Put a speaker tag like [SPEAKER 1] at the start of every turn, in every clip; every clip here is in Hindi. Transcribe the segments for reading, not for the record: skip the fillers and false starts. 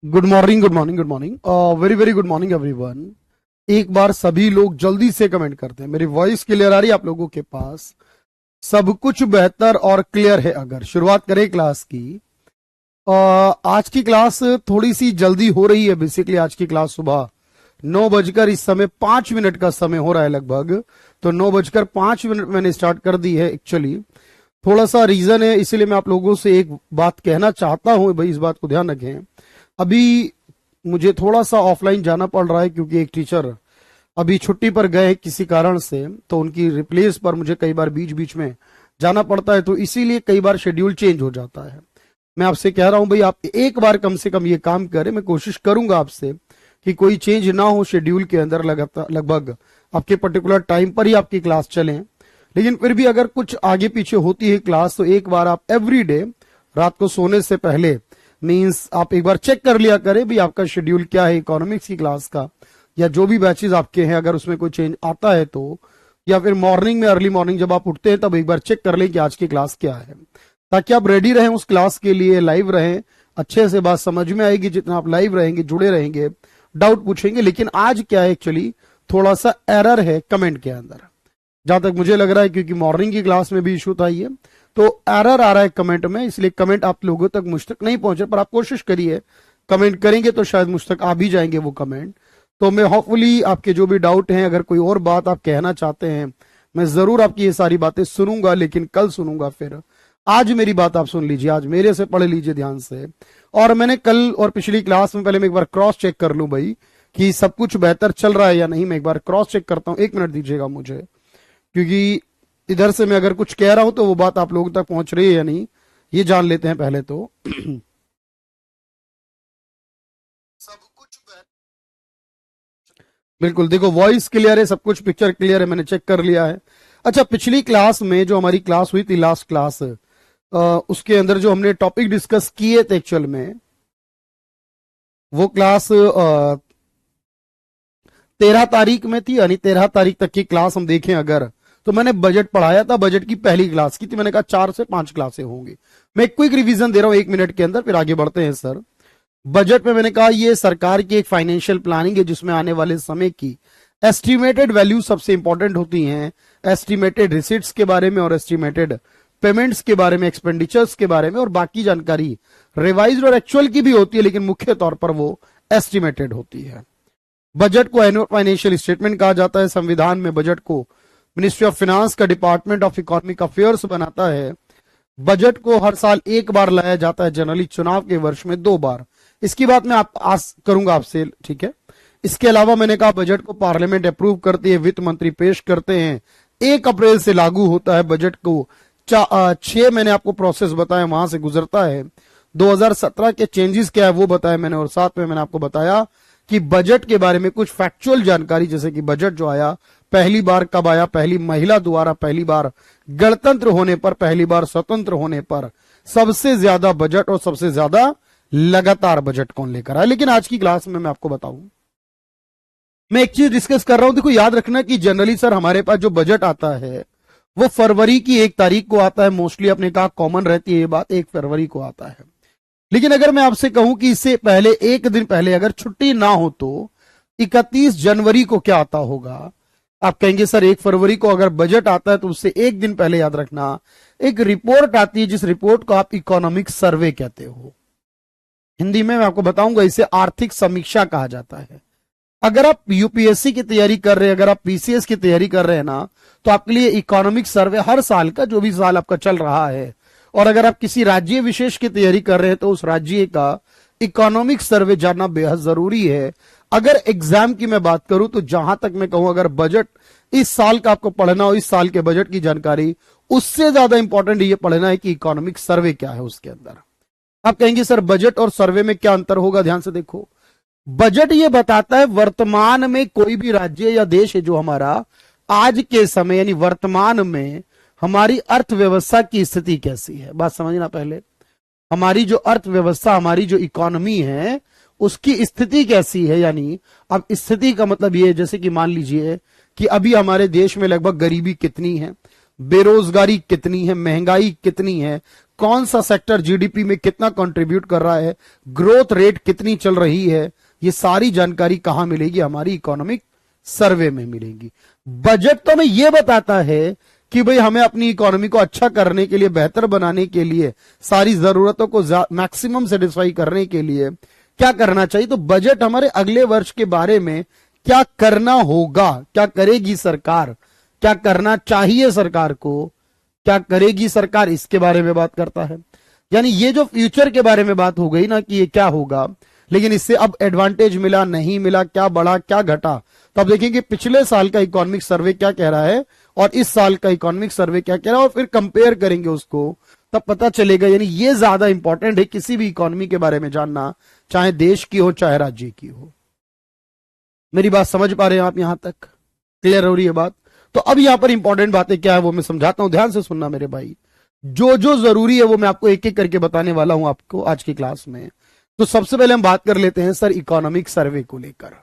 [SPEAKER 1] Good morning, good morning, good morning, very very good morning everyone. एक बार सभी लोग जल्दी से कमेंट करते हैं। मेरी वॉइस क्लियर आ रही है आप लोगों के पास? सब कुछ बेहतर और क्लियर है। अगर शुरुआत करें क्लास की, आज की क्लास थोड़ी सी जल्दी हो रही है। बेसिकली आज की क्लास सुबह 9 बजकर इस समय 5 मिनट का समय हो रहा है लगभग, तो 9 बजकर 5 मिनट मैंने स्टार्ट कर दी है। एक्चुअली थोड़ा सा रीजन है, इसीलिए मैं आप लोगों से एक बात कहना चाहता हूं भाई, इस बात को ध्यान रखें। अभी मुझे थोड़ा सा ऑफलाइन जाना पड़ रहा है क्योंकि एक टीचर अभी छुट्टी पर गए किसी कारण से, तो उनकी रिप्लेस पर मुझे कई बार बीच बीच में जाना पड़ता है, तो इसीलिए कई बार शेड्यूल चेंज हो जाता है। मैं आपसे कह रहा हूं भाई, आप एक बार कम से कम ये काम करें। मैं कोशिश करूंगा आपसे कि कोई चेंज ना हो शेड्यूल के अंदर, लगभग आपके पर्टिकुलर टाइम पर ही आपकी क्लास चले। लेकिन फिर भी अगर कुछ आगे पीछे होती है क्लास, तो एक बार आप एवरी डे रात को सोने से पहले मींस आप एक बार चेक कर लिया करें भी आपका शेड्यूल क्या है इकोनॉमिक्स की क्लास का, या जो भी बैचेस आपके हैं। अगर उसमें कोई चेंज आता है तो, या फिर मॉर्निंग में अर्ली मॉर्निंग जब आप उठते हैं तब एक बार चेक कर लें कि आज की क्लास क्या है, ताकि आप रेडी रहें उस क्लास के लिए, लाइव रहें। अच्छे से बात समझ में आएगी जितना आप लाइव रहेंगे, जुड़े रहेंगे, डाउट पूछेंगे। लेकिन आज क्या है, एक्चुअली थोड़ा सा एरर है कमेंट के अंदर, जहां तक मुझे लग रहा है, क्योंकि मॉर्निंग की क्लास में भी इशू था ये, तो एरर आ रहा है कमेंट में, इसलिए कमेंट आप लोगों तक मुझ तक नहीं पहुंचे। पर आप कोशिश करिए, कमेंट करेंगे तो शायद मुझ तक आ भी जाएंगे वो कमेंट। तो मैं होपफुली आपके जो भी डाउट हैं, अगर कोई और बात आप कहना चाहते हैं, मैं जरूर आपकी ये सारी बातें सुनूंगा, लेकिन कल सुनूंगा। फिर आज मेरी बात आप सुन लीजिए, आज मेरे से पढ़ लीजिए ध्यान से। और मैंने कल और पिछली क्लास में, पहले मैं एक बार क्रॉस चेक कर लूं भाई कि सब कुछ बेहतर चल रहा है या नहीं। मैं एक बार क्रॉस चेक करता हूं, 1 मिनट दीजिएगा मुझे, क्योंकि इधर से मैं अगर कुछ कह रहा हूं तो वो बात आप लोगों तक पहुंच रही है या नहीं, ये जान लेते हैं पहले तो। सब कुछ बिल्कुल, देखो वॉइस क्लियर है, सब कुछ पिक्चर क्लियर है, मैंने चेक कर लिया है। अच्छा, पिछली क्लास में जो हमारी क्लास हुई थी, लास्ट क्लास, उसके अंदर जो हमने टॉपिक डिस्कस किए थे एक्चुअल में, वो क्लास 13 तारीख में थी। यानी 13 तारीख तक की क्लास हम देखें अगर, तो मैंने बजट पढ़ाया था। बजट की पहली क्लास की थी, मैंने कहा 4 से 5 क्लासें होंगी। मैं एक क्विक रिवीजन दे रहा हूं 1 मिनट के अंदर, फिर आगे बढ़ते हैं सर। बजट में मैंने कहा ये सरकार की एक फाइनेंशियल प्लानिंग है, जिसमें आने वाले समय की एस्टिमेटेड वैल्यू सबसे इंपॉर्टेंट होती हैं। एस्टिमेटेड रिसिट्स के बारे में और एस्टिमेटेड पेमेंट्स के बारे में, एक्सपेंडिचर्स के बारे में, और बाकी जानकारी रिवाइज्ड और एक्चुअल की भी होती है, लेकिन मुख्य तौर पर वो एस्टिमेटेड होती है। बजट को एनुअल फाइनेंशियल स्टेटमेंट कहा जाता है। संविधान में बजट को मिनिस्ट्री ऑफ फाइनेंस का डिपार्टमेंट ऑफ इकोनॉमिक अफेयर्स बनाता है। बजट को हर साल एक बार लाया जाता है, जनरली चुनाव के वर्ष में 2 बार। इसकी बात मैं आज करूंगा आपसे, ठीक है। इसके अलावा मैंने कहा बजट को पार्लियामेंट अप्रूव करती है, वित्त मंत्री पेश करते हैं, 1 अप्रैल से लागू होता है। बजट को 6 मैंने आपको प्रोसेस बताया, वहां से गुजरता है। 2017 के चेंजेस क्या है वो बताया मैंने, और साथ में मैंने आपको बताया कि बजट के बारे में कुछ फैक्चुअल जानकारी, जैसे कि बजट जो आया पहली बार कब आया, पहली महिला द्वारा पहली बार गणतंत्र होने पर, पहली बार स्वतंत्र होने पर, सबसे ज्यादा बजट और सबसे ज्यादा लगातार बजट कौन लेकर आया। लेकिन आज की क्लास में मैं आपको बताऊं, मैं एक चीज डिस्कस कर रहा हूं। देखो याद रखना कि जनरली सर हमारे पास जो बजट आता है वो फरवरी की 1 तारीख को आता है। मोस्टली अपने कहा कॉमन रहती है ये बात, 1 फरवरी को आता है। लेकिन अगर मैं आपसे कहूं कि इससे पहले 1 दिन पहले अगर छुट्टी ना हो तो 31 जनवरी को क्या आता होगा? आप कहेंगे सर 1 फरवरी को अगर बजट आता है तो उससे 1 दिन पहले याद रखना एक रिपोर्ट आती है, जिस रिपोर्ट को आप इकोनॉमिक सर्वे कहते हो। हिंदी में मैं आपको बताऊंगा, इसे आर्थिक समीक्षा कहा जाता है। अगर आप यूपीएससी की तैयारी कर रहे हैं, अगर आप पीसीएस की तैयारी कर रहे हैं ना, तो आपके लिए इकोनॉमिक सर्वे हर साल का, जो भी साल आपका चल रहा है, और अगर आप किसी राज्य विशेष की तैयारी कर रहे हैं तो उस राज्य का इकोनॉमिक सर्वे जानना बेहद जरूरी है। अगर एग्जाम की मैं बात करूं तो जहां तक मैं कहूं, अगर बजट इस साल का आपको पढ़ना हो, इस साल के बजट की जानकारी, उससे ज्यादा इंपॉर्टेंट ये पढ़ना है कि इकोनॉमिक सर्वे क्या है उसके अंदर। आप कहेंगे सर बजट और सर्वे में क्या अंतर होगा? ध्यान से देखो, बजट ये बताता है वर्तमान में कोई भी राज्य या देश है जो हमारा आज के समय यानी वर्तमान में हमारी अर्थव्यवस्था की स्थिति कैसी है। बात समझना पहले, हमारी जो अर्थव्यवस्था, हमारी जो इकोनॉमी है, उसकी स्थिति कैसी है। यानी अब स्थिति का मतलब ये है, जैसे कि मान लीजिए कि अभी हमारे देश में लगभग गरीबी कितनी है, बेरोजगारी कितनी है, महंगाई कितनी है, कौन सा सेक्टर जीडीपी में कितना कंट्रीब्यूट कर रहा है, ग्रोथ रेट कितनी चल रही है, ये सारी जानकारी कहां मिलेगी? हमारी इकोनॉमिक सर्वे में मिलेगी। बजट तो हमें यह बताता है कि भाई हमें अपनी इकोनॉमी को अच्छा करने के लिए, बेहतर बनाने के लिए, सारी जरूरतों को मैक्सिमम सेटिस्फाई करने के लिए क्या करना चाहिए। तो बजट हमारे अगले वर्ष के बारे में क्या करना होगा, क्या करेगी सरकार, क्या करना चाहिए सरकार को, क्या करेगी सरकार, इसके बारे में बात करता है। यानी ये जो फ्यूचर के बारे में बात हो गई ना कि ये क्या होगा, लेकिन इससे अब एडवांटेज मिला नहीं मिला, क्या बढ़ा क्या घटा, तो अब देखेंगे पिछले साल का इकोनॉमिक सर्वे क्या कह रहा है और इस साल का इकोनॉमिक सर्वे क्या कह रहा है, और फिर कंपेयर करेंगे उसको, तब पता चलेगा। यानी ये ज्यादा इंपॉर्टेंट है किसी भी इकोनॉमी के बारे में जानना, चाहे देश की हो चाहे राज्य की हो। मेरी बात समझ पा रहे हैं आप? यहां तक क्लियर हो रही है बात? तो अब यहां पर इंपॉर्टेंट बातें क्या है वो मैं समझाता हूं, ध्यान से सुनना मेरे भाई। जो जो जरूरी है वो मैं आपको एक एक करके बताने वाला हूं आपको आज की क्लास में। तो सबसे पहले हम बात कर लेते हैं सर इकोनॉमिक सर्वे को लेकर।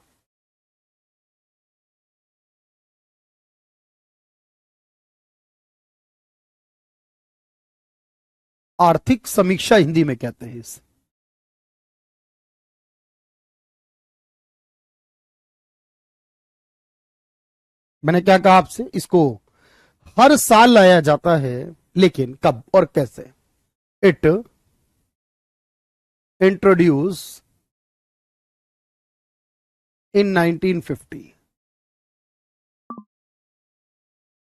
[SPEAKER 1] आर्थिक समीक्षा हिंदी में कहते हैं इसे। मैंने क्या कहा आपसे, इसको हर साल लाया जाता है, लेकिन कब और कैसे? इट इंट्रोड्यूस इन 1950,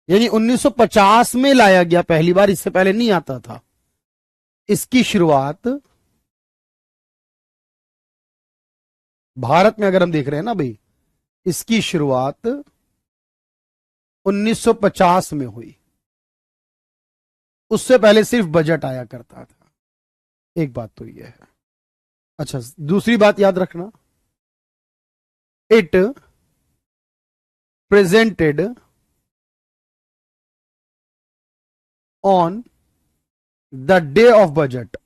[SPEAKER 1] यानी 1950 में लाया गया पहली बार, इससे पहले नहीं आता था। इसकी शुरुआत भारत में अगर हम देख रहे हैं ना भाई, इसकी शुरुआत 1950 में हुई। उससे पहले सिर्फ बजट आया करता था। एक बात तो यह है। अच्छा, दूसरी बात याद रखना, it presented on the day of budget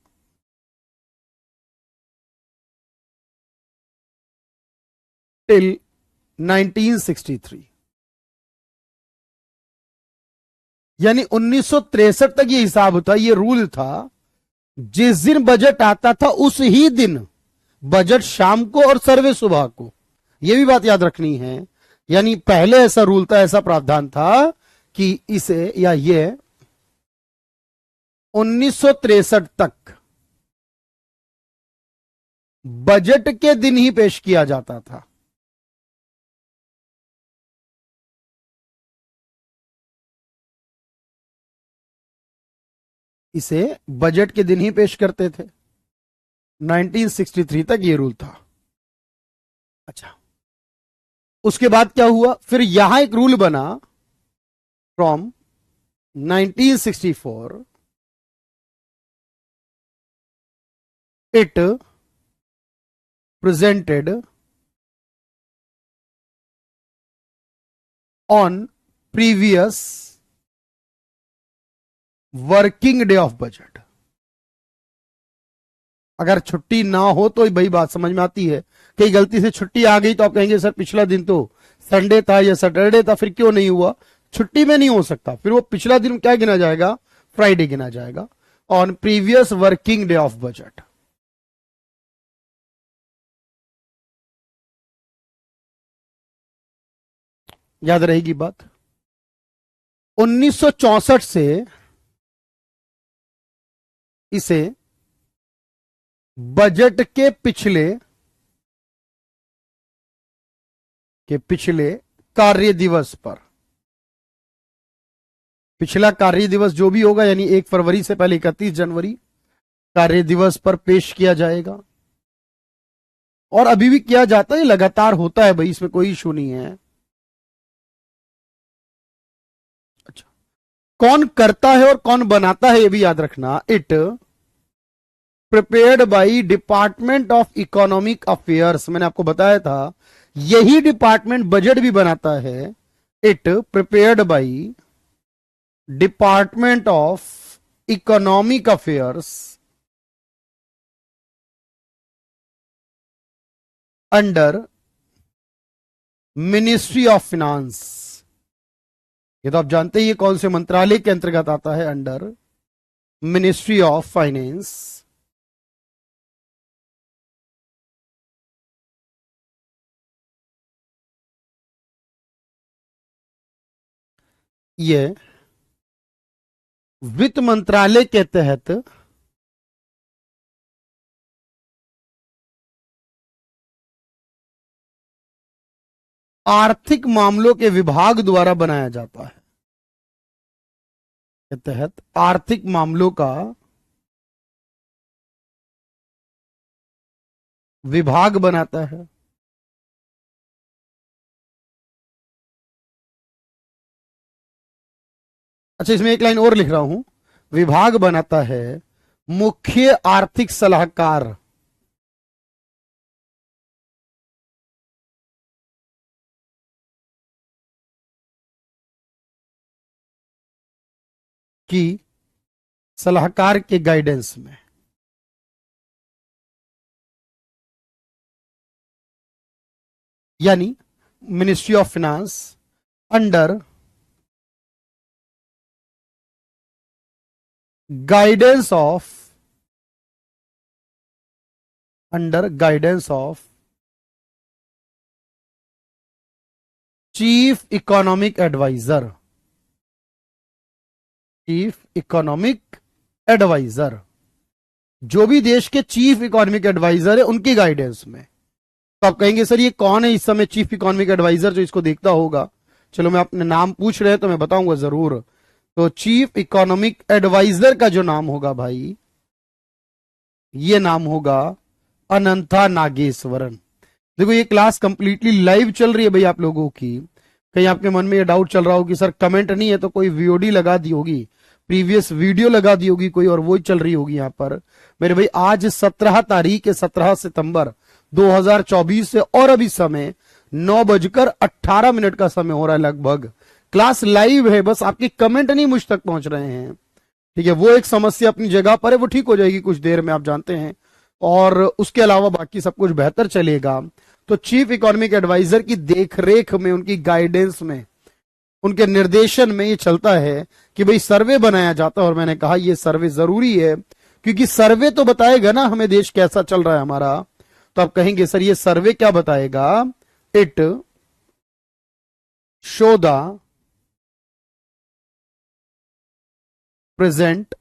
[SPEAKER 1] till 1963, यानी 1963 तक ये हिसाब था, ये रूल था। जिस दिन बजट आता था उस ही दिन बजट शाम को और सर्वे सुबह को, यह भी बात याद रखनी है। यानी पहले ऐसा रूल था, ऐसा प्रावधान था कि इसे या ये 1963 तक बजट के दिन ही पेश किया जाता था। इसे बजट के दिन ही पेश करते थे। 1963 तक ये रूल था। अच्छा, उसके बाद क्या हुआ, फिर यहां एक रूल बना from 1964, it presented on previous working day of budget. अगर छुट्टी ना हो तो भाई बात समझ में आती है, कहीं गलती से छुट्टी आ गई तो आप कहेंगे सर पिछला दिन तो संडे था या सैटरडे था, फिर क्यों नहीं हुआ? छुट्टी में नहीं हो सकता, फिर वो पिछला दिन क्या गिना जाएगा? फ्राइडे गिना जाएगा, on previous working day of budget. याद रहेगी बात। 1964 से इसे बजट के पिछले कार्य दिवस पर, पिछला कार्य दिवस जो भी होगा, यानी 1 फरवरी से पहले 31 जनवरी कार्य दिवस पर पेश किया जाएगा। और अभी भी किया जाता है, लगातार होता है भाई, इसमें कोई इशू नहीं है। अच्छा, कौन करता है और कौन बनाता है ये भी याद रखना। It prepared by department of economic affairs, मैंने आपको बताया था यही डिपार्टमेंट बजट भी बनाता है। It prepared by department of economic affairs under ministry of finance, ये तो आप जानते ही ये कौन से मंत्रालय के अंतर्गत आता है, अंडर मिनिस्ट्री ऑफ फाइनेंस। ये वित्त मंत्रालय के तहत आर्थिक मामलों के विभाग द्वारा बनाया जाता है, के तहत आर्थिक मामलों का विभाग बनाता है। अच्छा, इसमें एक लाइन और लिख रहा हूं, विभाग बनाता है मुख्य आर्थिक सलाहकार की सलाहकार के गाइडेंस में। यानी ministry of finance under guidance of chief economic adviser, जो भी देश के चीफ इकोनॉमिक एडवाइजर है उनकी गाइडेंस में। तो आप कहेंगे सर ये कौन है इस समय चीफ इकोनॉमिक एडवाइजर जो इसको देखता होगा? चलो, मैं अपने नाम पूछ रहे हैं तो मैं बताऊंगा जरूर। तो चीफ इकोनॉमिक एडवाइजर का जो नाम होगा भाई, ये नाम होगा अनंता नागेश्वरन। देखो, ये क्लास कंप्लीटली लाइव चल रही है भाई आप लोगों की। कहीं आपके मन में ये डाउट चल रहा हो कि सर कमेंट नहीं है, तो कोई वीओडी लगा दी होगी, प्रीवियस वीडियो लगा दी होगी कोई, और वो चल रही होगी यहाँ पर। मेरे भाई आज 17 तारीख है, 17 सितंबर 2024 से, और अभी समय 9:18 का समय हो रहा है लगभग। क्लास लाइव है, बस आपके कमेंट नहीं मुझ तक पहुंच रहे हैं। ठीक है, वो एक समस्या अपनी जगह पर है, वो ठीक हो जाएगी कुछ देर में, आप जानते हैं। और उसके अलावा बाकी सब कुछ बेहतर चलेगा। तो चीफ इकोनॉमिक एडवाइजर की देखरेख में, उनकी गाइडेंस में, उनके निर्देशन में ये चलता है कि भाई सर्वे बनाया जाता है। और मैंने कहा ये सर्वे जरूरी है, क्योंकि सर्वे तो बताएगा ना हमें देश कैसा चल रहा है हमारा। तो आप कहेंगे सर ये सर्वे क्या बताएगा? It show the present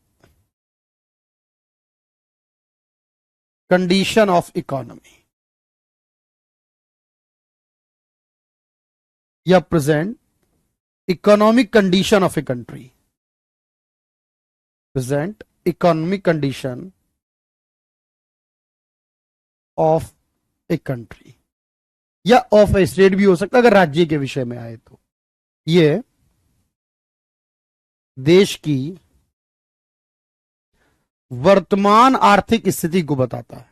[SPEAKER 1] condition of economy, या present economic condition of a country, present economic condition of a country, या ऑफ ए स्टेट भी हो सकता है अगर राज्य के विषय में आए तो। ये देश की वर्तमान आर्थिक स्थिति को बताता है।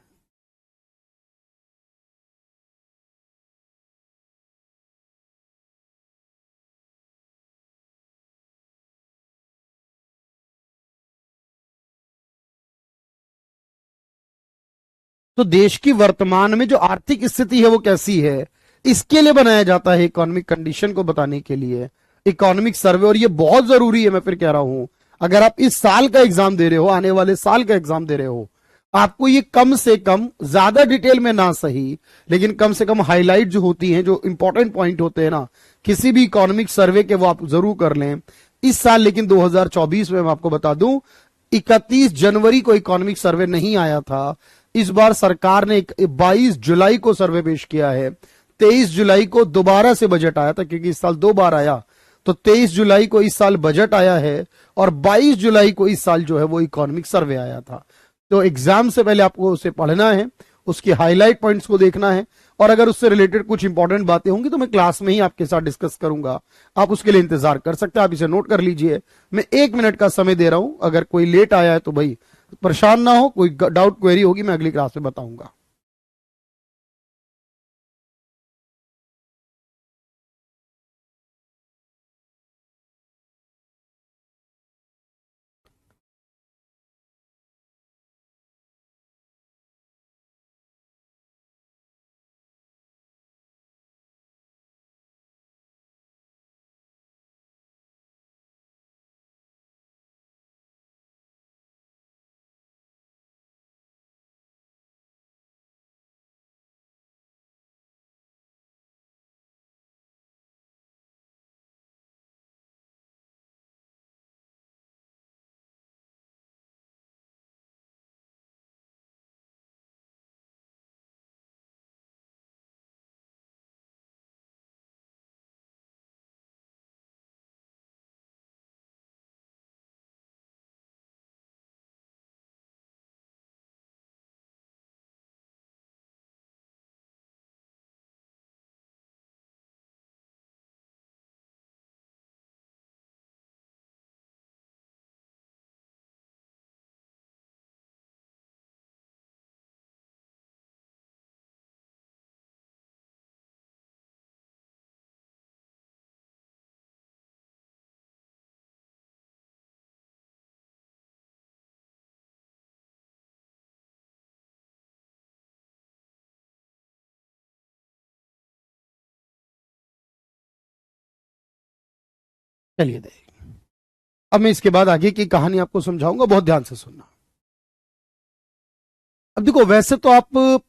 [SPEAKER 1] तो देश की वर्तमान में जो आर्थिक स्थिति है वो कैसी है, इसके लिए बनाया जाता है, इकोनॉमिक कंडीशन को बताने के लिए इकोनॉमिक सर्वे। और ये बहुत जरूरी है, मैं फिर कह रहा हूं, अगर आप इस साल का एग्जाम दे रहे हो, आने वाले साल का एग्जाम दे रहे हो, आपको ये कम से कम, ज्यादा डिटेल में ना सही, लेकिन कम से कम हाईलाइट जो होती हैं, जो इंपॉर्टेंट पॉइंट होते हैं ना किसी भी इकोनॉमिक सर्वे के, वो आप जरूर कर लें इस साल। लेकिन 2024 में मैं आपको बता दूं, 31 जनवरी को इकोनॉमिक सर्वे नहीं आया था। इस बार सरकार ने 22 जुलाई को सर्वे पेश किया है। 23 जुलाई को दोबारा से बजट आया था, क्योंकि इस साल 2 बार आया। तो 23 जुलाई को इस साल बजट आया है, और 22 जुलाई को इस साल जो है वो इकोनॉमिक सर्वे आया था। तो एग्जाम से पहले आपको उसे पढ़ना है, उसकी हाईलाइट पॉइंट्स को देखना है, और अगर उससे रिलेटेड कुछ इंपॉर्टेंट बातें होंगी तो मैं क्लास में ही आपके साथ डिस्कस करूंगा। आप उसके लिए इंतजार कर सकते हैं, आप इसे नोट कर लीजिए। मैं 1 मिनट का समय दे रहा हूं, अगर कोई लेट आया है तो भाई परेशान ना हो, कोई डाउट क्वेरी होगी मैं अगली क्लास में बताऊंगा। चलिए देखिए, अब मैं इसके बाद आगे की कहानी आपको समझाऊंगा, बहुत ध्यान से सुनना। अब देखो, वैसे तो आप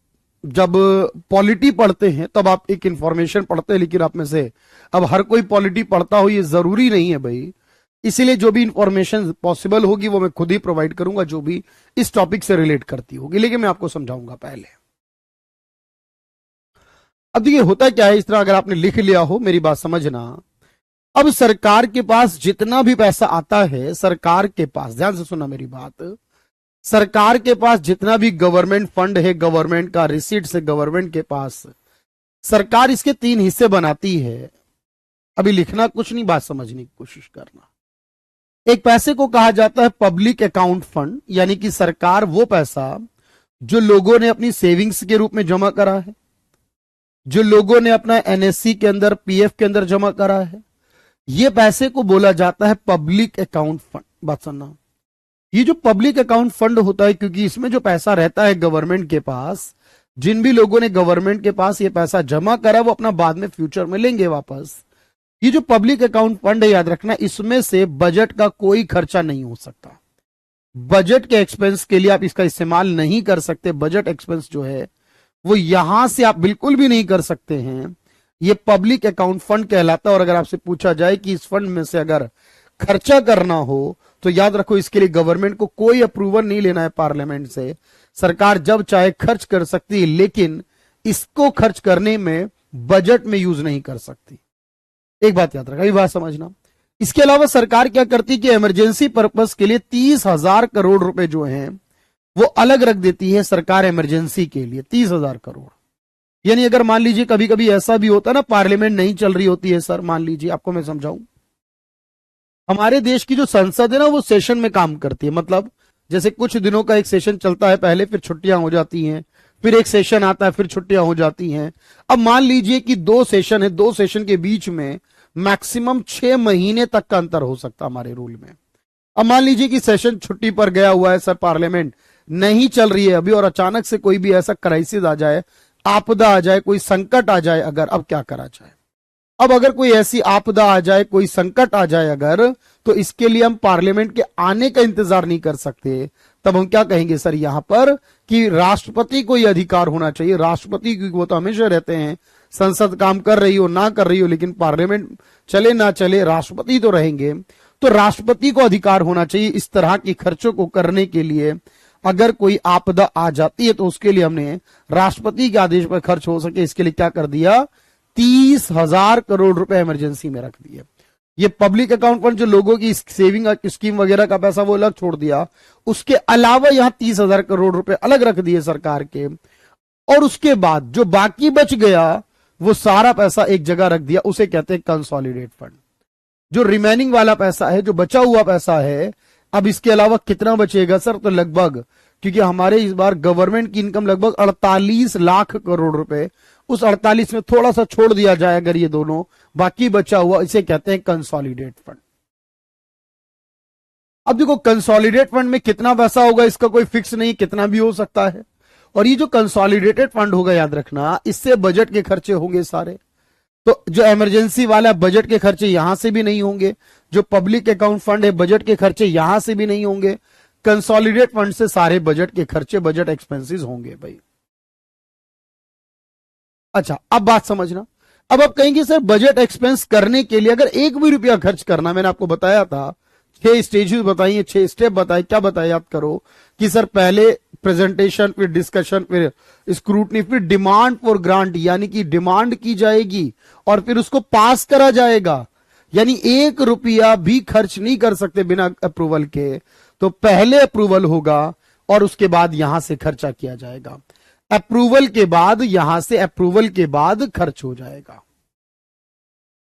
[SPEAKER 1] जब पॉलिटी पढ़ते हैं तब आप एक इंफॉर्मेशन पढ़ते हैं, लेकिन आप में से अब हर कोई पॉलिटी पढ़ता हो ये जरूरी नहीं है भाई। इसीलिए जो भी इंफॉर्मेशन पॉसिबल होगी वो मैं खुद ही प्रोवाइड करूंगा, जो भी इस टॉपिक से रिलेट करती होगी, लेकिन मैं आपको समझाऊंगा पहले। अब देखिए होता क्या है, इस तरह अगर आपने लिख लिया हो, मेरी बात समझना। अब सरकार के पास जितना भी पैसा आता है, सरकार के पास, ध्यान से सुनना मेरी बात, सरकार के पास जितना भी गवर्नमेंट फंड है, गवर्नमेंट का रिसीट्स है गवर्नमेंट के पास, सरकार इसके 3 हिस्से बनाती है। अभी लिखना कुछ नहीं, बात समझने की कोशिश करना। एक पैसे को कहा जाता है पब्लिक अकाउंट फंड, यानी कि सरकार वो पैसा जो लोगों ने अपनी सेविंग्स के रूप में जमा करा है, जो लोगों ने अपना एनएससी के अंदर, पीएफ के अंदर जमा करा है, ये पैसे को बोला जाता है पब्लिक अकाउंट फंड। बात सुनना, ये जो पब्लिक अकाउंट फंड होता है, क्योंकि इसमें जो पैसा रहता है गवर्नमेंट के पास, जिन भी लोगों ने गवर्नमेंट के पास ये पैसा जमा करा वो अपना बाद में फ्यूचर में लेंगे वापस। ये जो पब्लिक अकाउंट फंड है, याद रखना, इसमें से बजट का कोई खर्चा नहीं हो सकता। बजट के एक्सपेंस के लिए आप इसका इस्तेमाल नहीं कर सकते। बजट एक्सपेंस जो है वो यहां से आप बिल्कुल भी नहीं कर सकते हैं। ये पब्लिक अकाउंट फंड कहलाता है। और अगर आपसे पूछा जाए कि इस फंड में से अगर खर्चा करना हो तो याद रखो, इसके लिए गवर्नमेंट को कोई अप्रूवल नहीं लेना है पार्लियामेंट से। सरकार जब चाहे खर्च कर सकती है, लेकिन इसको खर्च करने में बजट में यूज नहीं कर सकती। एक बात याद रखा, ये बात समझना। इसके अलावा सरकार क्या करती है कि इमरजेंसी पर्पस के लिए 30,000 करोड़ रुपए जो हैं वो अलग रख देती है सरकार इमरजेंसी के लिए। 30,000 करोड़, यानी अगर मान लीजिए कभी कभी ऐसा भी होता है ना, पार्लियामेंट नहीं चल रही होती है सर, मान लीजिए, आपको मैं समझाऊं, हमारे देश की जो संसद है ना वो सेशन में काम करती है। मतलब जैसे कुछ दिनों का एक सेशन चलता है पहले, फिर छुट्टियां हो जाती हैं, फिर एक सेशन आता है, फिर छुट्टियां हो जाती हैं। अब मान लीजिए कि 2 सेशन है, 2 सेशन के बीच में मैक्सिमम 6 महीने तक का अंतर हो सकता हमारे रूल में। अब मान लीजिए कि सेशन छुट्टी पर गया हुआ है सर, पार्लियामेंट नहीं चल रही है अभी, और अचानक से कोई भी ऐसा क्राइसिस आ जाए, आपदा आ जाए, कोई संकट आ जाए अगर, अब क्या करा जाए? अब अगर कोई ऐसी आपदा आ जाए, कोई संकट आ जाए अगर, तो इसके लिए हम पार्लियामेंट के आने का इंतजार नहीं कर सकते। तब हम क्या कहेंगे सर यहां पर कि राष्ट्रपति को यह अधिकार होना चाहिए। राष्ट्रपति, क्योंकि वो तो हमेशा रहते हैं, संसद काम कर रही हो ना कर रही हो, लेकिन पार्लियामेंट चले ना चले, राष्ट्रपति तो रहेंगे। तो राष्ट्रपति को अधिकार होना चाहिए इस तरह के खर्चों को करने के लिए। अगर कोई आपदा आ जाती है तो उसके लिए हमने राष्ट्रपति के आदेश पर खर्च हो सके, इसके लिए क्या कर दिया, 30,000 करोड़ रुपए इमरजेंसी में रख दिए। ये पब्लिक अकाउंट फंड जो लोगों की सेविंग स्कीम वगैरह का पैसा वो अलग छोड़ दिया, उसके अलावा यहां 30,000 करोड़ रुपए अलग रख दिए सरकार के। और उसके बाद जो बाकी बच गया वो सारा पैसा एक जगह रख दिया, उसे कहते हैं कंसोलिडेट फंड। जो रिमेनिंग वाला पैसा है, जो बचा हुआ पैसा है, अब इसके अलावा कितना बचेगा सर, तो लगभग, क्योंकि हमारे इस बार गवर्नमेंट की इनकम लगभग 48 लाख करोड़ रुपए, उस 48 में थोड़ा सा छोड़ दिया जाए अगर ये दोनों, बाकी बचा हुआ, इसे कहते हैं कंसोलिडेट फंड। अब देखो कंसोलिडेट फंड में कितना पैसा होगा इसका कोई फिक्स नहीं, कितना भी हो सकता है। और ये जो कंसोलिडेटेड फंड होगा, याद रखना, इससे बजट के खर्चे होंगे सारे। तो जो इमरजेंसी वाला बजट के खर्चे यहां से भी नहीं होंगे, जो पब्लिक अकाउंट फंड है बजट के खर्चे यहां से भी नहीं होंगे। कंसोलिडेट फंड से सारे बजट के खर्चे, बजट एक्सपेंसेस होंगे भाई। अच्छा, अब बात समझना। अब आप कहेंगे सर बजट एक्सपेंस करने के लिए अगर 1 भी रुपया खर्च करना, मैंने आपको बताया था 6 स्टेजेस बताइए, 6 स्टेप बताए, क्या बताया याद करो कि सर पहले प्रेजेंटेशन, फिर डिस्कशन, फिर स्क्रूटनी, फिर डिमांड फॉर ग्रांट, यानी कि डिमांड की जाएगी और फिर उसको पास करा जाएगा। यानी 1 रुपया भी खर्च नहीं कर सकते बिना अप्रूवल के। तो पहले अप्रूवल होगा और उसके बाद यहां से खर्चा किया जाएगा। अप्रूवल के बाद यहां से, अप्रूवल के बाद खर्च हो जाएगा।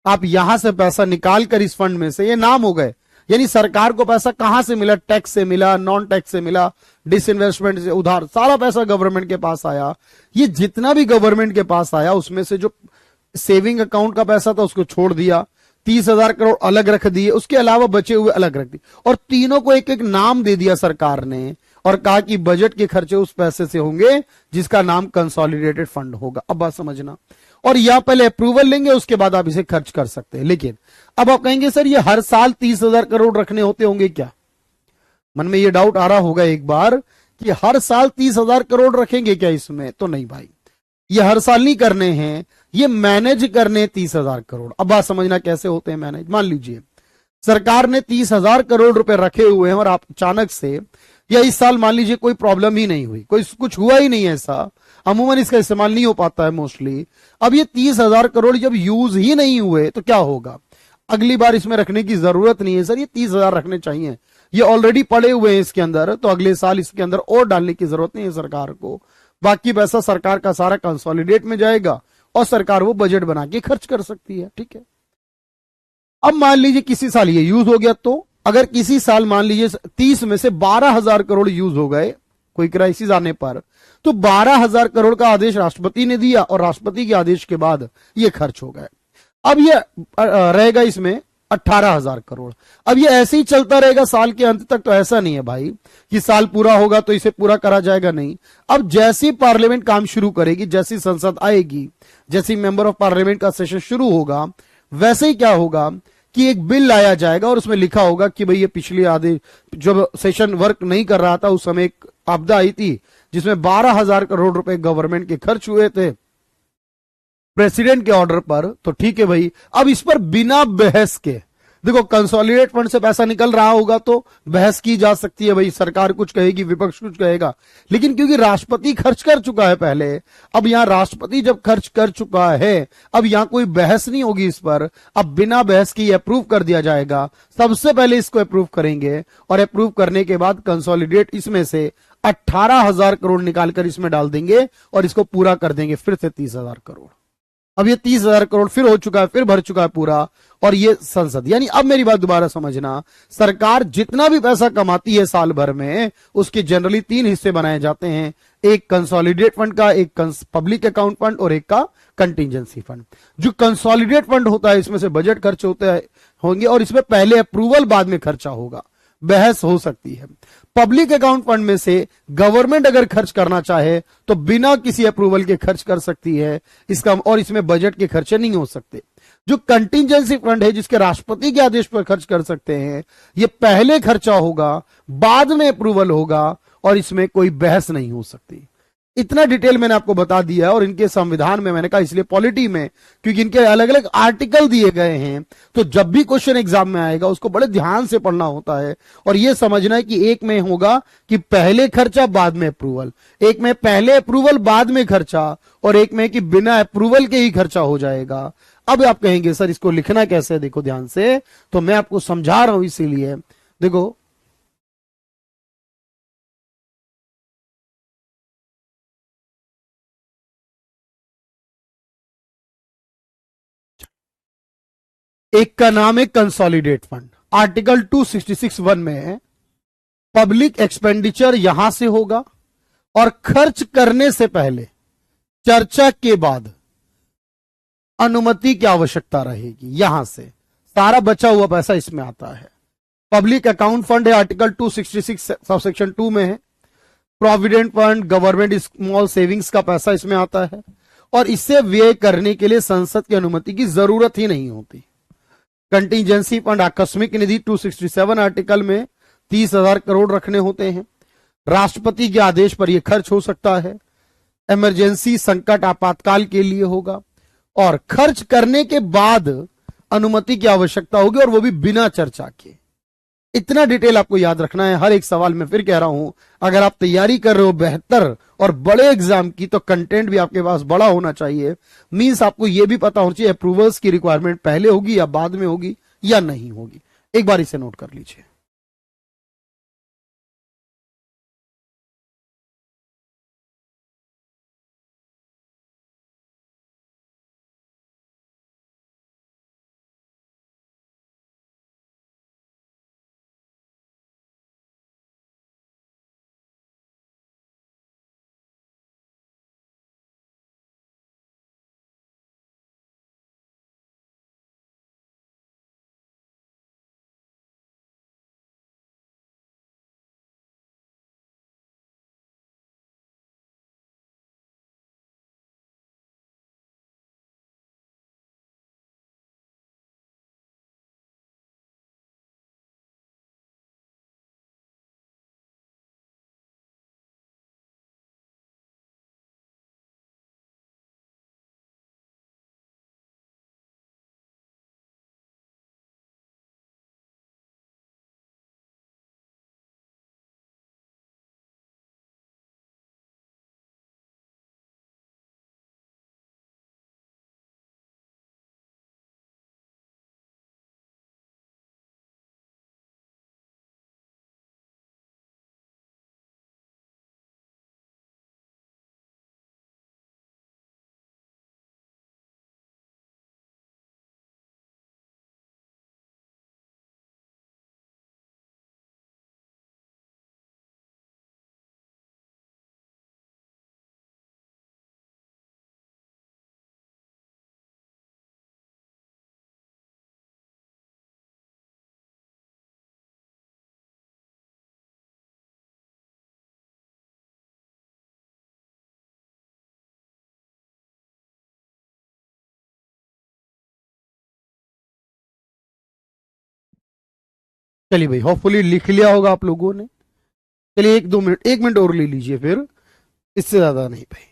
[SPEAKER 1] आप यहां से पैसा निकाल कर इस फंड में से, ये नाम हो गए, यानी सरकार को पैसा कहां से मिला, टैक्स से मिला, नॉन टैक्स से मिला, डिसइन्वेस्टमेंट से, उधार, सारा पैसा गवर्नमेंट के पास आया। ये जितना भी गवर्नमेंट के पास आया उसमें से जो सेविंग अकाउंट का पैसा था उसको छोड़ दिया, 30,000 करोड़ अलग रख दिए, उसके अलावा बचे हुए अलग रख दिए, और तीनों को एक एक नाम दे दिया सरकार ने। और कहा कि बजट के खर्चे उस पैसे से होंगे जिसका नाम कंसोलिडेटेड फंड होगा। अब बात समझना, और या पहले अप्रूवल लेंगे उसके बाद आप इसे खर्च कर सकते हैं। लेकिन अब आप कहेंगे सर ये हर साल 30,000 करोड़ रखने होते होंगे क्या? मन में ये डाउट आ रहा होगा एक बार कि हर साल 30,000 करोड़ रखेंगे क्या इसमें? तो नहीं भाई, ये हर साल नहीं करने हैं, ये मैनेज करने 30,000 करोड़। अब बात समझना कैसे होते हैं मैनेज। मान लीजिए सरकार ने 30,000 करोड़ रुपए रखे हुए हैं और आप अचानक से, या इस साल मान लीजिए कोई प्रॉब्लम ही नहीं हुई, कोई कुछ हुआ ही नहीं ऐसा, अमूमन इसका इस्तेमाल नहीं हो पाता है मोस्टली। अब ये 30,000 करोड़ जब यूज ही नहीं हुए तो क्या होगा? अगली बार इसमें रखने की जरूरत नहीं है सर, ये 30,000 रखने चाहिए, ये ऑलरेडी पड़े हुए हैं इसके अंदर, तो अगले साल इसके अंदर और डालने की जरूरत नहीं है सरकार को। बाकी पैसा सरकार का सारा कंसोलिडेट में जाएगा और सरकार वो बजट बना के खर्च कर सकती है। ठीक है, अब मान लीजिए किसी साल ये यूज हो गया, तो अगर किसी साल मान लीजिए 30 में से 12,000 करोड़ यूज हो गए कोई क्राइसिस आने पर, तो 12,000 करोड़ का आदेश राष्ट्रपति ने दिया और राष्ट्रपति के आदेश के बाद ये खर्च हो गए। अब ये रहेगा इसमें 18,000 करोड़। अब ये ऐसे ही चलता रहेगा साल के अंत तक? तो ऐसा नहीं है भाई कि साल पूरा होगा तो इसे पूरा करा जाएगा, नहीं। अब जैसी पार्लियामेंट काम शुरू करेगी, जैसी संसद आएगी, जैसी मेंबर ऑफ पार्लियामेंट का सेशन शुरू होगा, वैसे ही क्या होगा कि एक बिल लाया जाएगा और उसमें लिखा होगा कि भाई ये पिछले आधे जब सेशन वर्क नहीं कर रहा था उस समय एक आपदा आई थी जिसमें 12,000 करोड़ रुपए गवर्नमेंट के खर्च हुए थे प्रेसिडेंट के ऑर्डर पर, तो ठीक है भाई, अब इस पर बिना बहस के, देखो कंसोलिडेट फंड से पैसा निकल रहा होगा तो बहस की जा सकती है भाई, सरकार कुछ कहेगी, विपक्ष कुछ कहेगा, लेकिन क्योंकि राष्ट्रपति खर्च कर चुका है पहले, अब यहां राष्ट्रपति जब खर्च कर चुका है, अब यहां कोई बहस नहीं होगी इस पर, अब बिना बहस की अप्रूव कर दिया जाएगा। सबसे पहले इसको अप्रूव करेंगे और अप्रूव करने के बाद कंसोलिडेट इसमें से 18,000 करोड़ निकालकर इसमें डाल देंगे और इसको पूरा कर देंगे फिर से 30,000 करोड़। अब ये 30,000 करोड़ फिर हो चुका है, फिर भर चुका है पूरा, और ये संसद, यानी अब मेरी बात दोबारा समझना, सरकार जितना भी पैसा कमाती है साल भर में उसके जनरली 3 हिस्से बनाए जाते हैं, एक कंसोलिडेट फंड का, एक पब्लिक अकाउंट फंड और एक का कंटिजेंसी फंड। जो कंसोलिडेट फंड होता है इसमें से बजट खर्च होते होंगे और इसमें पहले अप्रूवल बाद में खर्चा होगा, बहस हो सकती है। पब्लिक अकाउंट फंड में से गवर्नमेंट अगर खर्च करना चाहे तो बिना किसी अप्रूवल के खर्च कर सकती है इसका, और इसमें बजट के खर्चे नहीं हो सकते। जो कंटिजेंसी फंड है जिसके राष्ट्रपति के आदेश पर खर्च कर सकते हैं, ये पहले खर्चा होगा बाद में अप्रूवल होगा और इसमें कोई बहस नहीं हो सकती। इतना डिटेल मैंने आपको बता दिया है, और इनके संविधान में मैंने कहा इसलिए पॉलिटी में क्योंकि इनके अलग अलग आर्टिकल दिए गए हैं, तो जब भी क्वेश्चन एग्जाम में आएगा उसको बड़े ध्यान से पढ़ना होता है और यह समझना है कि एक में होगा कि पहले खर्चा बाद में अप्रूवल, एक में पहले अप्रूवल बाद में खर्चा, और एक में कि बिना अप्रूवल के ही खर्चा हो जाएगा। अब आप कहेंगे सर इसको लिखना कैसे है, देखो ध्यान से, तो मैं आपको समझा रहा हूं, इसीलिए देखो एक का नाम है कंसोलिडेट फंड, आर्टिकल 266(1) में है, पब्लिक एक्सपेंडिचर यहां से होगा और खर्च करने से पहले चर्चा के बाद अनुमति की आवश्यकता रहेगी, यहां से सारा बचा हुआ पैसा इसमें आता है। पब्लिक अकाउंट फंड है, आर्टिकल 266 सबसेक्शन 2 में है। Provident fund, government small savings का पैसा इसमें आता है और इससे व्यय करने के लिए संसद की अनुमति की जरूरत ही नहीं होती। कंटीजेंसी फंड, आकस्मिक निधि 267 आर्टिकल में 30,000 करोड़ रखने होते हैं, राष्ट्रपति के आदेश पर यह खर्च हो सकता है, इमरजेंसी संकट आपातकाल के लिए होगा और खर्च करने के बाद अनुमति की आवश्यकता होगी और वो भी बिना चर्चा के। इतना डिटेल आपको याद रखना है हर एक सवाल में। फिर कह रहा हूं, अगर आप तैयारी कर रहे हो बेहतर और बड़े एग्जाम की, तो कंटेंट भी आपके पास बड़ा होना चाहिए। मींस आपको यह भी पता होना चाहिए अप्रूवल्स की रिक्वायरमेंट पहले होगी या बाद में होगी या नहीं होगी। एक बार इसे नोट कर लीजिए। चलिए भाई, होपफुली लिख लिया होगा आप लोगों ने। चलिए 1-2 मिनट, 1 मिनट और ले लीजिए, फिर इससे ज्यादा नहीं भाई।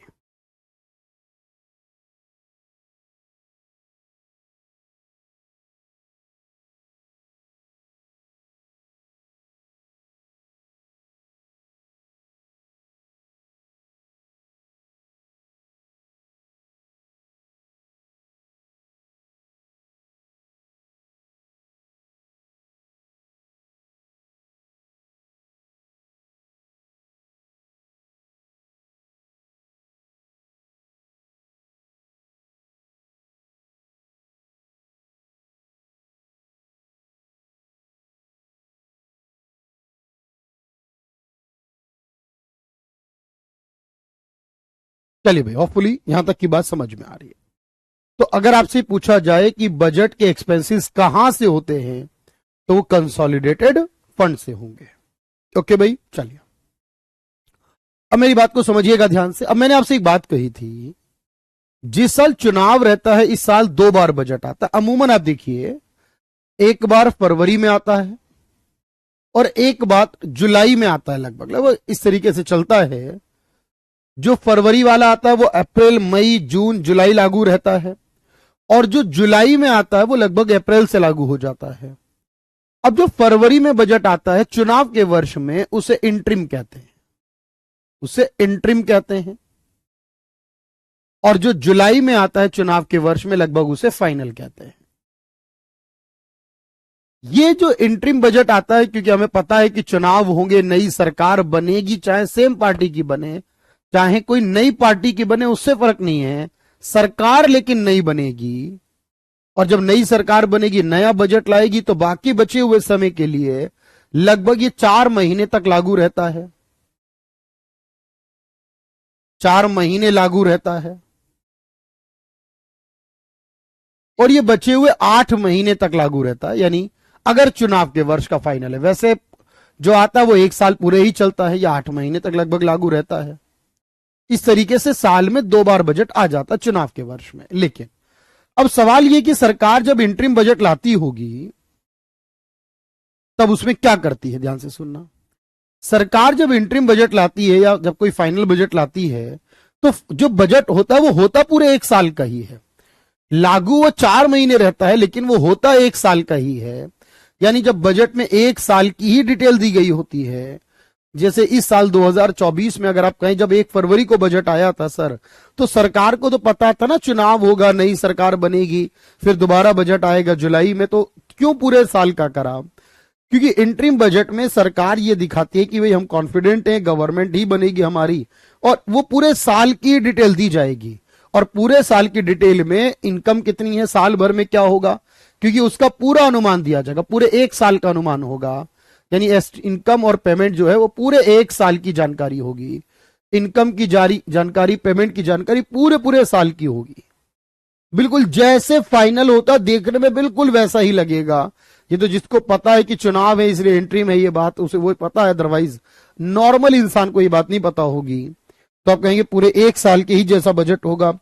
[SPEAKER 1] चलिए भाई, होपफुली यहां तक की बात समझ में आ रही है। तो अगर आपसे पूछा जाए कि बजट के एक्सपेंसेस कहां से होते हैं, तो वो कंसोलिडेटेड फंड से होंगे। ओके भाई, चलिए अब मेरी बात को समझिएगा ध्यान से। अब मैंने आपसे एक बात कही थी, जिस साल चुनाव रहता है इस साल 2 बार बजट आता है। अमूमन आप देखिए, एक बार फरवरी में आता है और एक बार जुलाई में आता है, लगभग इस तरीके से चलता है। जो फरवरी वाला आता है वो अप्रैल, मई, जून, जुलाई लागू रहता है, और जो जुलाई में आता है वो लगभग अप्रैल से लागू हो जाता है। अब जो फरवरी में बजट आता है चुनाव के वर्ष में, उसे इंट्रिम कहते हैं, उसे इंट्रिम कहते हैं। और जो जुलाई में आता है चुनाव के वर्ष में, लगभग उसे फाइनल कहते हैं। ये जो इंट्रिम बजट आता है, क्योंकि हमें पता है कि चुनाव होंगे, नई सरकार बनेगी, चाहे सेम पार्टी की बने चाहे कोई नई पार्टी की बने, उससे फर्क नहीं है, सरकार लेकिन नई बनेगी। और जब नई सरकार बनेगी, नया बजट लाएगी, तो बाकी बचे हुए समय के लिए लगभग ये 4 महीने तक लागू रहता है। 4 महीने लागू रहता है, और ये बचे हुए 8 महीने तक लागू रहता है, यानी अगर चुनाव के वर्ष का फाइनल है। वैसे जो आता है वो 1 साल पूरे ही चलता है, या 8 महीने तक लगभग लागू रहता है। इस तरीके से साल में 2 बार बजट आ जाता है चुनाव के वर्ष में। लेकिन अब सवाल यह कि सरकार जब इंटरिम बजट लाती होगी तब उसमें क्या करती है, ध्यान से सुनना। सरकार जब इंटरिम बजट लाती है या जब कोई फाइनल बजट लाती है, तो जो बजट होता है वो होता पूरे 1 साल का ही है। लागू वो 4 महीने रहता है, लेकिन वो होता 1 साल का ही है। यानी जब बजट में 1 साल की ही डिटेल दी गई होती है, जैसे इस साल 2024 में अगर आप कहें, जब 1 फरवरी को बजट आया था सर, तो सरकार को तो पता था ना चुनाव होगा, नई सरकार बनेगी, फिर दोबारा बजट आएगा जुलाई में, तो क्यों पूरे साल का करा? क्योंकि इंटरिम बजट में सरकार ये दिखाती है कि भाई हम कॉन्फिडेंट हैं, गवर्नमेंट ही बनेगी हमारी, और वो पूरे साल की डिटेल दी जाएगी। और पूरे साल की डिटेल में इनकम कितनी है, साल भर में क्या होगा, क्योंकि उसका पूरा अनुमान दिया जाएगा, पूरे 1 साल का अनुमान होगा। यानी इनकम और पेमेंट जो है वो पूरे 1 साल की जानकारी होगी। इनकम की जारी जानकारी, पेमेंट की जानकारी पूरे पूरे साल की होगी। बिल्कुल जैसे फाइनल होता देखने में बिल्कुल वैसा ही लगेगा। ये तो जिसको पता है कि चुनाव है इसलिए एंट्री में ये बात उसे वो पता है, अदरवाइज नॉर्मल इंसान को ये बात नहीं पता होगी। तो आप कहेंगे पूरे 1 साल के ही जैसा बजट होगा,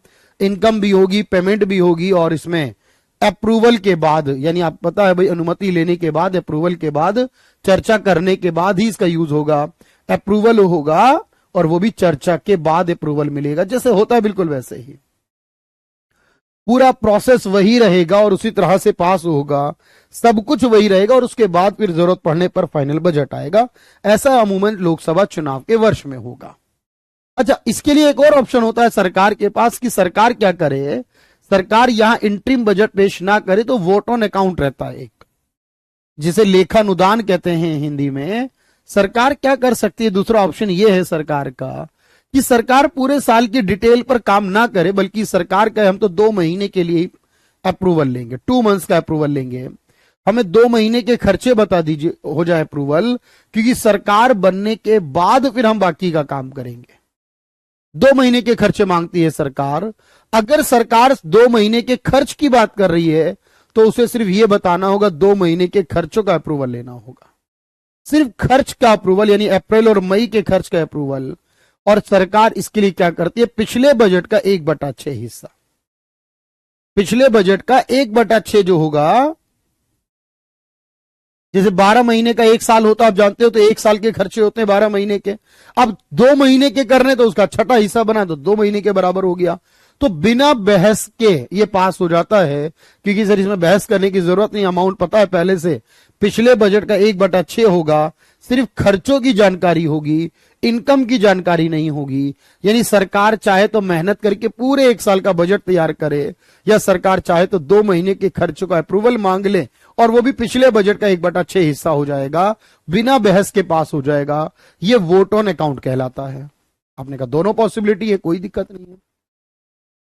[SPEAKER 1] इनकम भी होगी, पेमेंट भी होगी, और इसमें अप्रूवल के बाद, यानी आप पता है भाई अनुमति लेने के बाद, अप्रूवल के बाद, चर्चा करने के बाद ही इसका यूज होगा। अप्रूवल होगा और वो भी चर्चा के बाद अप्रूवल मिलेगा, जैसे होता है बिल्कुल वैसे ही पूरा प्रोसेस वही रहेगा और उसी तरह से पास होगा, सब कुछ वही रहेगा, और उसके बाद फिर जरूरत पड़ने पर फाइनल बजट आएगा। ऐसा अमूमन लोकसभा चुनाव के वर्ष में होगा। अच्छा, इसके लिए एक और ऑप्शन होता है सरकार के पास कि सरकार क्या करे। सरकार यहां इंटरिम बजट पेश ना करे तो वोट ऑन अकाउंट रहता है एक, जिसे लेखानुदान कहते हैं हिंदी में। सरकार क्या कर सकती है, दूसरा ऑप्शन यह है सरकार का कि सरकार पूरे साल की डिटेल पर काम ना करे, बल्कि सरकार का हम तो 2 महीने के लिए अप्रूवल लेंगे, 2 मंथ्स का अप्रूवल लेंगे, हमें 2 महीने के खर्चे बता दीजिए, हो जाए अप्रूवल, क्योंकि सरकार बनने के बाद फिर हम बाकी का काम करेंगे। 2 महीने के खर्चे मांगती है सरकार। अगर सरकार 2 महीने के खर्च की बात कर रही है तो उसे सिर्फ यह बताना होगा 2 महीने के खर्चों का अप्रूवल लेना होगा, सिर्फ खर्च का अप्रूवल, यानी अप्रैल और मई के खर्च का अप्रूवल। और सरकार इसके लिए क्या करती है, पिछले बजट का 1/6 हिस्सा, पिछले बजट का 1/6 जो होगा जैसे 12 महीने का एक साल होता, आप जानते हो, तो एक साल के खर्चे होते हैं 12 महीने के। अब 2 महीने के करने तो उसका छठा हिस्सा बना तो 2 महीने के बराबर हो गया। तो बिना बहस के ये पास हो जाता है, क्योंकि सर इसमें बहस करने की जरूरत नहीं, अमाउंट पता है पहले से। पिछले बजट का 1/6 होगा, सिर्फ खर्चों की जानकारी होगी, इनकम की जानकारी नहीं होगी। यानी सरकार चाहे तो मेहनत करके पूरे एक साल का बजट तैयार करे, या सरकार चाहे तो 2 महीने के खर्चों का अप्रूवल मांग ले, और वो भी पिछले बजट का 1/6 हिस्सा हो जाएगा, बिना बहस के पास हो जाएगा। ये वोट ऑन अकाउंट कहलाता है। आपने कहा दोनों पॉसिबिलिटी है, कोई दिक्कत नहीं है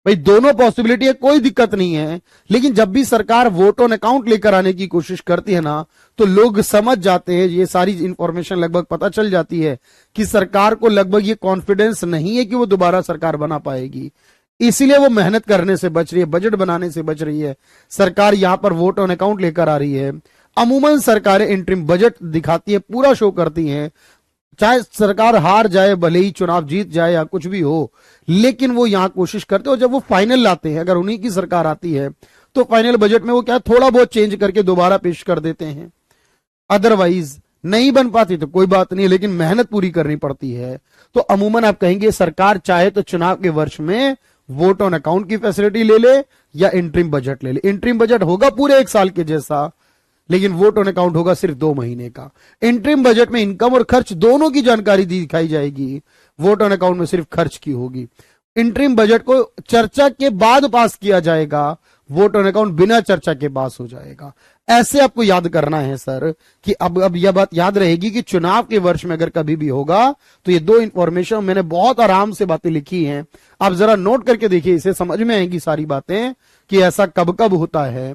[SPEAKER 1] भाई, दोनों पॉसिबिलिटी है, कोई दिक्कत नहीं है। लेकिन जब भी सरकार वोट ऑन अकाउंट लेकर आने की कोशिश करती है ना, तो लोग समझ जाते हैं, ये सारी इंफॉर्मेशन लगभग पता चल जाती है कि सरकार को लगभग ये कॉन्फिडेंस नहीं है कि वो दोबारा सरकार बना पाएगी। इसीलिए वो मेहनत करने से बच रही है, बजट बनाने से बच रही है। सरकार यहां पर वोट ऑन अकाउंट लेकर आ रही है। अमूमन सरकारें इंटरिम बजट दिखाती है, पूरा शो करती हैं, चाहे सरकार हार जाए, भले ही चुनाव जीत जाए या कुछ भी हो, लेकिन वो यहां कोशिश करते हो। जब वो फाइनल लाते हैं, अगर उन्हीं की सरकार आती है, तो फाइनल बजट में वो क्या थोड़ा बहुत चेंज करके दोबारा पेश कर देते हैं। अदरवाइज नहीं बन पाती तो कोई बात नहीं, लेकिन मेहनत पूरी करनी पड़ती है। तो अमूमन आप कहेंगे सरकार चाहे तो चुनाव के वर्ष में वोट ऑन अकाउंट की फैसिलिटी ले ले, या इंटरिम बजट ले ले। इंटरिम बजट होगा पूरे एक साल के जैसा, लेकिन वोट ऑन अकाउंट होगा सिर्फ 2 महीने का। इंटरिम बजट में इनकम और खर्च दोनों की जानकारी दिखाई जाएगी, वोट ऑन अकाउंट में सिर्फ खर्च की होगी। इंटरिम बजट को चर्चा के बाद पास किया जाएगा, वोट ऑन अकाउंट बिना चर्चा के पास हो जाएगा। ऐसे आपको याद करना है सर, कि अब यह बात याद रहेगी कि चुनाव के वर्ष में अगर कभी भी होगा, तो ये दो इंफॉर्मेशन मैंने बहुत आराम से बातें लिखी हैं, आप जरा नोट करके देखिए, इसे समझ में आएंगी सारी बातें कि ऐसा कब कब होता है।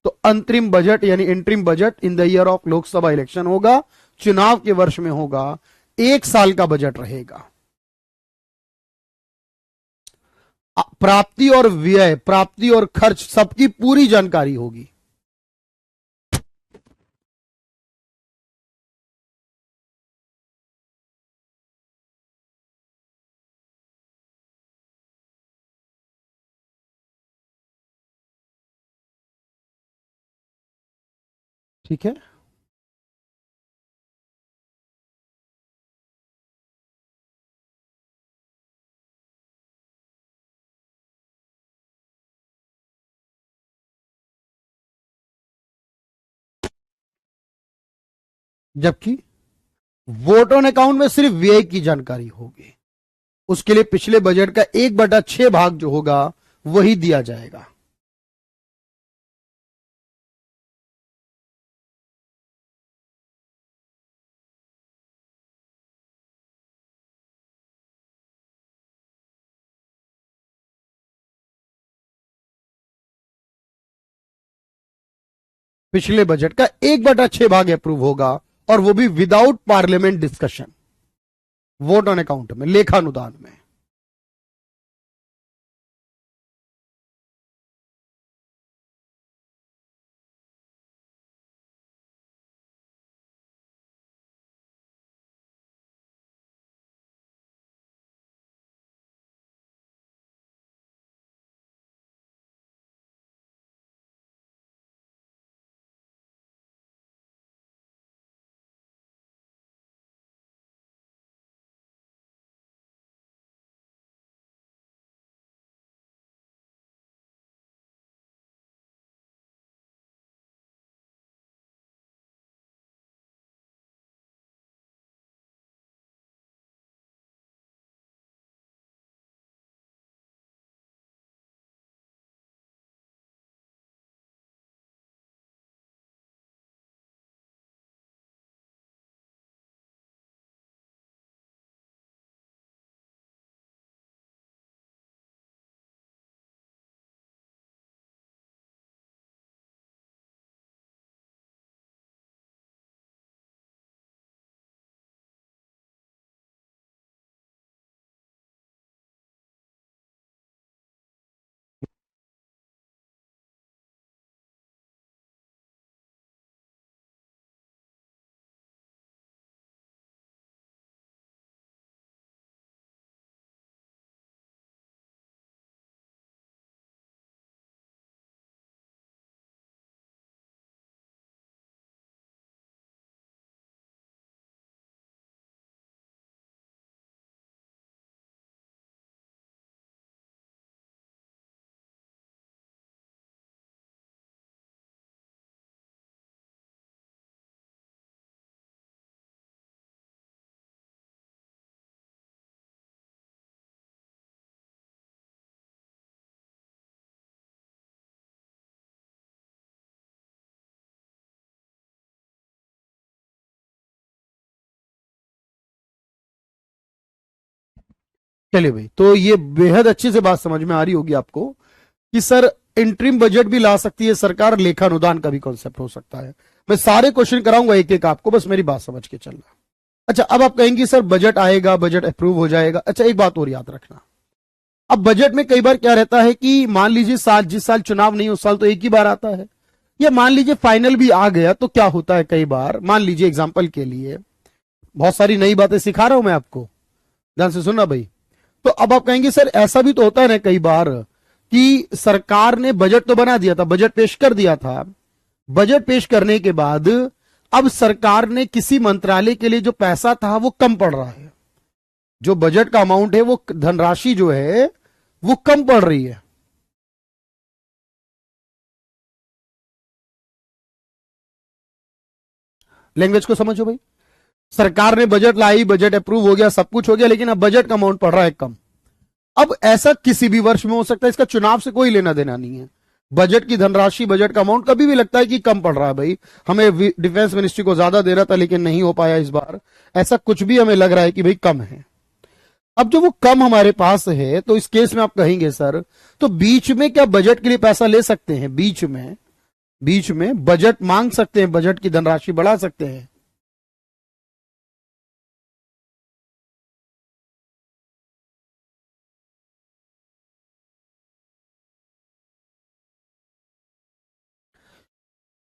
[SPEAKER 1] तो अंतरिम बजट यानी interim budget in the year of Lok Sabha election होगा, चुनाव के वर्ष में होगा, एक साल का बजट रहेगा। प्राप्ति और व्यय, प्राप्ति और खर्च सबकी पूरी जानकारी होगी। ठीक है, जबकि वोट ऑन अकाउंट में सिर्फ व्यय की जानकारी होगी, उसके लिए पिछले बजट का 1/6 भाग जो होगा वही दिया जाएगा। पिछले बजट का 1/6 भाग अप्रूव होगा, और वो भी without parliament discussion, vote on account में, लेखानुदान में। चलिए भाई, तो ये बेहद अच्छे से बात समझ में आ रही होगी आपको कि सर इंटरिम बजट भी ला सकती है सरकार, लेखा अनुदान का भी कॉन्सेप्ट हो सकता है। मैं सारे क्वेश्चन कराऊंगा एक एक आपको, बस मेरी बात समझ के चलना। अच्छा, अब आप कहेंगे सर बजट आएगा, बजट अप्रूव हो जाएगा। अच्छा, एक बात और याद रखना, अब बजट में कई बार क्या रहता है कि मान लीजिए साल, जिस साल चुनाव नहीं उस साल तो एक ही बार आता है, या मान लीजिए फाइनल भी आ गया तो क्या होता है कई बार, मान लीजिए एग्जाम्पल के लिए, बहुत सारी नई बातें सिखा रहा हूं मैं आपको, ध्यान से सुनना भाई। तो अब आप कहेंगे सर ऐसा भी तो होता है ना कई बार कि सरकार ने बजट तो बना दिया था, बजट पेश कर दिया था, बजट पेश करने के बाद अब सरकार ने किसी मंत्रालय के लिए जो पैसा था वो कम पड़ रहा है, जो बजट का अमाउंट है वो धनराशि जो है वो कम पड़ रही है। लैंग्वेज को समझो भाई, सरकार ने बजट लाई, बजट अप्रूव हो गया, सब कुछ हो गया, लेकिन अब बजट का अमाउंट पड़ रहा है कम। अब ऐसा किसी भी वर्ष में हो सकता है, इसका चुनाव से कोई लेना देना नहीं है। बजट की धनराशि, बजट का अमाउंट कभी भी लगता है कि कम पड़ रहा है भाई, हमें डिफेंस मिनिस्ट्री को ज्यादा देना था लेकिन नहीं हो पाया इस बार, ऐसा कुछ भी हमें लग रहा है कि भाई कम है। अब जो वो कम हमारे पास है, तो इस केस में आप कहेंगे सर तो बीच में क्या बजट के लिए पैसा ले सकते हैं, बीच में बजट मांग सकते हैं, बजट की धनराशि बढ़ा सकते हैं।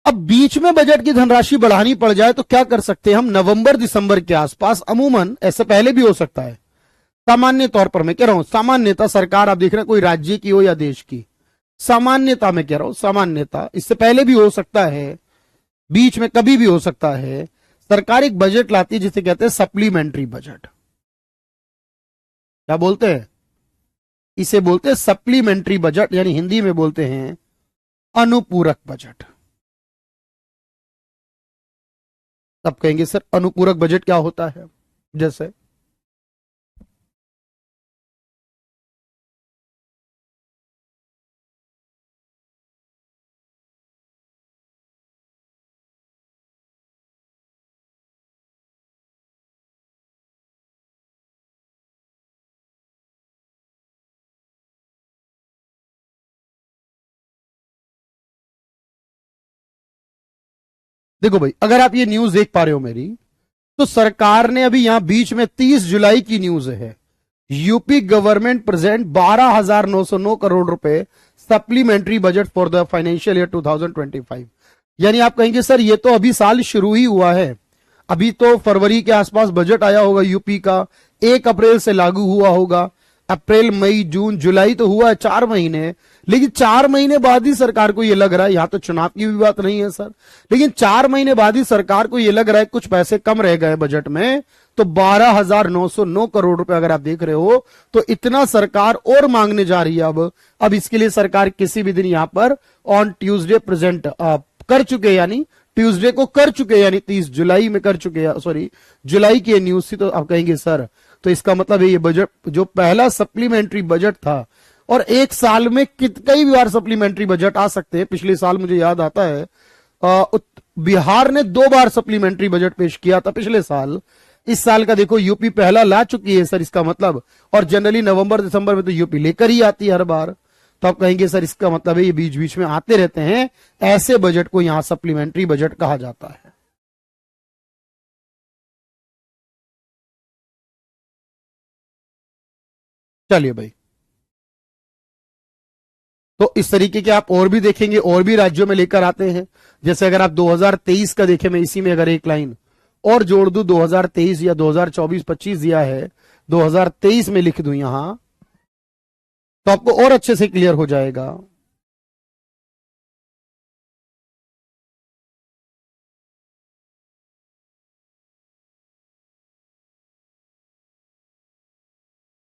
[SPEAKER 1] अब बीच में बजट की धनराशि बढ़ानी पड़ जाए तो क्या कर सकते हैं हम, नवंबर दिसंबर के आसपास, अमूमन ऐसे पहले भी हो सकता है, सामान्य तौर पर मैं कह रहा हूं, सामान्यता सरकार आप देख रहे हैं कोई राज्य की हो या देश की, सामान्यता मैं कह रहा हूं, सामान्यता इससे पहले भी हो सकता है, बीच में कभी भी हो सकता है, सरकार एक बजट लाती है जिसे कहते हैं सप्लीमेंट्री बजट। क्या बोलते हैं, इसे बोलते हैं सप्लीमेंट्री बजट, यानी हिंदी में बोलते हैं अनुपूरक बजट। तब कहेंगे सर अनुपूरक बजट क्या होता है, जैसे देखो भाई, अगर आप ये न्यूज देख पा रहे हो मेरी, तो सरकार ने अभी यहां बीच में 30 जुलाई की न्यूज है, यूपी गवर्नमेंट प्रेजेंट 12,909 करोड़ रुपए supplementary budget for the financial year 2025। यानी आप कहेंगे सर ये तो अभी साल शुरू ही हुआ है, अभी तो फरवरी के आसपास बजट आया होगा यूपी का, 1 अप्रैल से लागू हुआ होगा, अप्रैल मई जून जुलाई तो हुआ है 4 महीने, लेकिन 4 महीने बाद ही सरकार को यह लग रहा है, यहां तो चुनाव की भी बात नहीं है सर, लेकिन 4 महीने बाद ही सरकार को यह लग रहा है कुछ पैसे कम रह गए बजट में, तो 12,909 करोड़ रुपए अगर आप देख रहे हो तो इतना सरकार और मांगने जा रही है अब इसके लिए सरकार किसी भी दिन यहां पर ऑन ट्यूसडे प्रेजेंट कर चुके, यानी ट्यूसडे को कर चुके, यानी 30 जुलाई में कर चुके, सॉरी जुलाई की न्यूज थी, तो आप कहेंगे सर तो इसका मतलब है ये बजट जो पहला सप्लीमेंट्री बजट था, और एक साल में कई बार सप्लीमेंट्री बजट आ सकते हैं, पिछले साल मुझे याद आता है बिहार ने 2 बार सप्लीमेंट्री बजट पेश किया था पिछले साल, इस साल का देखो यूपी पहला ला चुकी है सर, इसका मतलब, और जनरली नवंबर दिसंबर में तो यूपी लेकर ही आती है हर बार, तो आप कहेंगे सर इसका मतलब है ये बीच बीच में आते रहते हैं, ऐसे बजट को यहां सप्लीमेंट्री बजट कहा जाता है। चलिए भाई, तो इस तरीके के आप और भी देखेंगे, और भी राज्यों में लेकर आते हैं, जैसे अगर आप 2023 का देखें, मैं इसी में अगर एक लाइन और जोड़ दूं, 2023 या 2024-25 दिया है, 2023 में लिख दूं यहां, तो आपको और अच्छे से क्लियर हो जाएगा।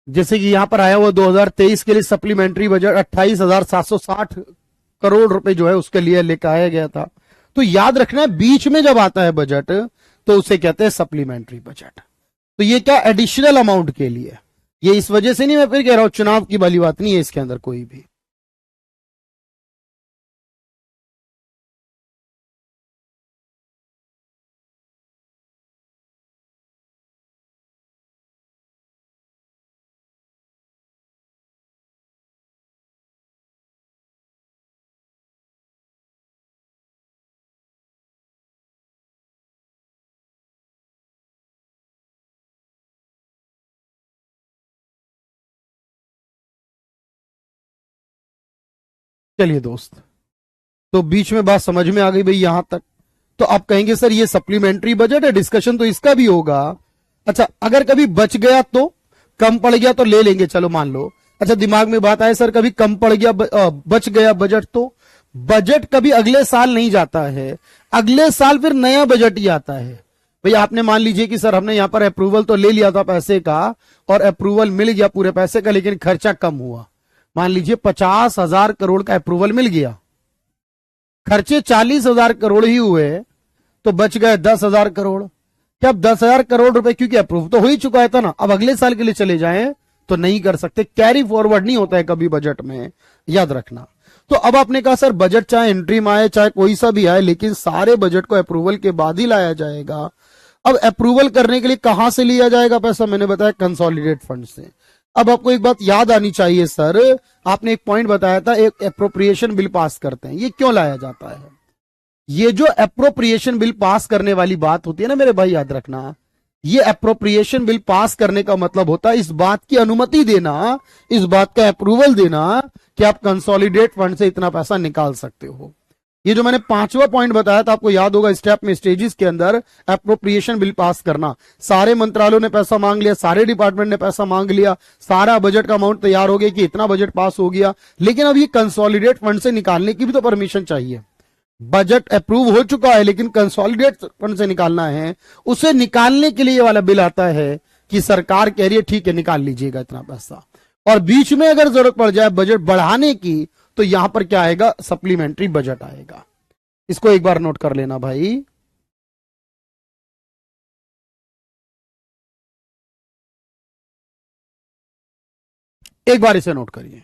[SPEAKER 1] जैसे कि यहां पर आया हुआ 2023 के लिए सप्लीमेंट्री बजट 28,760 करोड़ रुपए जो है उसके लिए लेकर आया गया था। तो याद रखना है बीच में जब आता है बजट तो उसे कहते हैं सप्लीमेंट्री बजट। तो ये क्या एडिशनल अमाउंट के लिए, ये इस वजह से नहीं, मैं फिर कह रहा हूं चुनाव की वाली बात नहीं है इसके अंदर कोई भी। चलिए दोस्त, तो बीच में बात समझ में आ गई भाई यहां तक। तो आप कहेंगे सर ये सप्लीमेंट्री बजट है, डिस्कशन तो इसका भी होगा। अच्छा, अगर कभी बच गया तो, कम पड़ गया तो ले लेंगे, चलो मान लो। अच्छा, दिमाग में बात आए सर कभी कम पड़ गया, बच गया बजट, तो बजट कभी अगले साल नहीं जाता है, अगले साल फिर नया बजट ही आता है। भाई आपने मान लीजिए कि सर हमने यहां पर अप्रूवल तो ले लिया था पैसे का, और अप्रूवल मिल गया पूरे पैसे का, लेकिन खर्चा कम हुआ। मान लीजिए 50,000 करोड़ का अप्रूवल मिल गया, खर्चे 40,000 करोड़ ही हुए, तो बच गए 10,000 करोड़। क्या अब 10,000 करोड़ रुपए, क्योंकि अप्रूव तो हो ही चुका है था ना, अब अगले साल के लिए चले जाएं तो नहीं कर सकते, कैरी फॉरवर्ड नहीं होता है कभी बजट में, याद रखना। तो अब आपने कहा सर बजट चाहे इंट्रीम आए चाहे कोई सा भी आए, लेकिन सारे बजट को अप्रूवल के बाद ही लाया जाएगा। अब अप्रूवल करने के लिए कहां से लिया जाएगा पैसा, मैंने बताया कंसोलिडेट फंड से। अब आपको एक बात याद आनी चाहिए सर, आपने एक पॉइंट बताया था, एक एप्रोप्रिएशन बिल पास करते हैं, ये क्यों लाया जाता है? ये जो एप्रोप्रिएशन बिल पास करने वाली बात होती है ना मेरे भाई, याद रखना, ये एप्रोप्रिएशन बिल पास करने का मतलब होता है इस बात की अनुमति देना, इस बात का अप्रूवल देना कि आप कंसोलिडेट फंड से इतना पैसा निकाल सकते हो। ये जो मैंने पांचवा पॉइंट बताया था, आपको याद होगा, स्टेप में स्टेजेस के अंदर एप्रोप्रिएशन बिल पास करना, सारे मंत्रालयों ने पैसा मांग लिया, सारे डिपार्टमेंट ने पैसा मांग लिया, सारा बजट का अमाउंट तैयार हो गया कि इतना बजट पास हो गया, लेकिन अब ये कंसोलिडेट फंड से निकालने की भी तो परमिशन चाहिए। बजट अप्रूव हो चुका है लेकिन कंसोलिडेट फंड से निकालना है, उसे निकालने के लिए ये वाला बिल आता है कि सरकार कह रही है ठीक है निकाल लीजिएगा इतना पैसा, और बीच में अगर जरूरत पड़ जाए बजट बढ़ाने की, तो यहां पर क्या आएगा, सप्लीमेंट्री बजट आएगा। इसको एक बार नोट कर लेना भाई। एक बार इसे नोट करिए।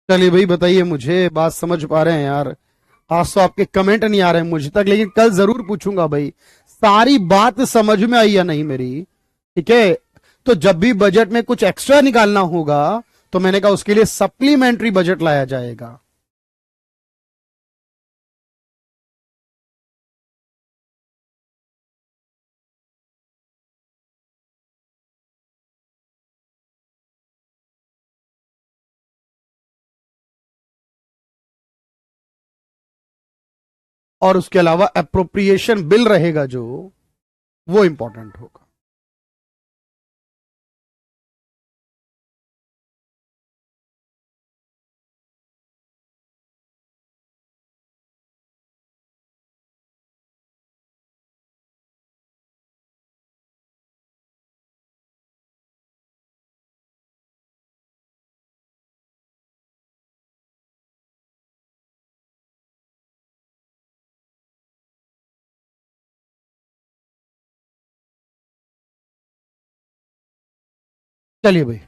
[SPEAKER 1] चलिए भाई बताइए, मुझे बात समझ पा रहे हैं यार? आज तो आपके कमेंट नहीं आ रहे हैं मुझ तक, लेकिन कल जरूर पूछूंगा भाई सारी बात समझ में आई या नहीं मेरी, ठीक है? तो जब भी बजट में कुछ एक्स्ट्रा निकालना होगा, तो मैंने कहा उसके लिए सप्लीमेंट्री बजट लाया जाएगा। और उसके अलावा अप्रोप्रिएशन बिल रहेगा जो, वो इंपॉर्टेंट होगा। चलिए भाई,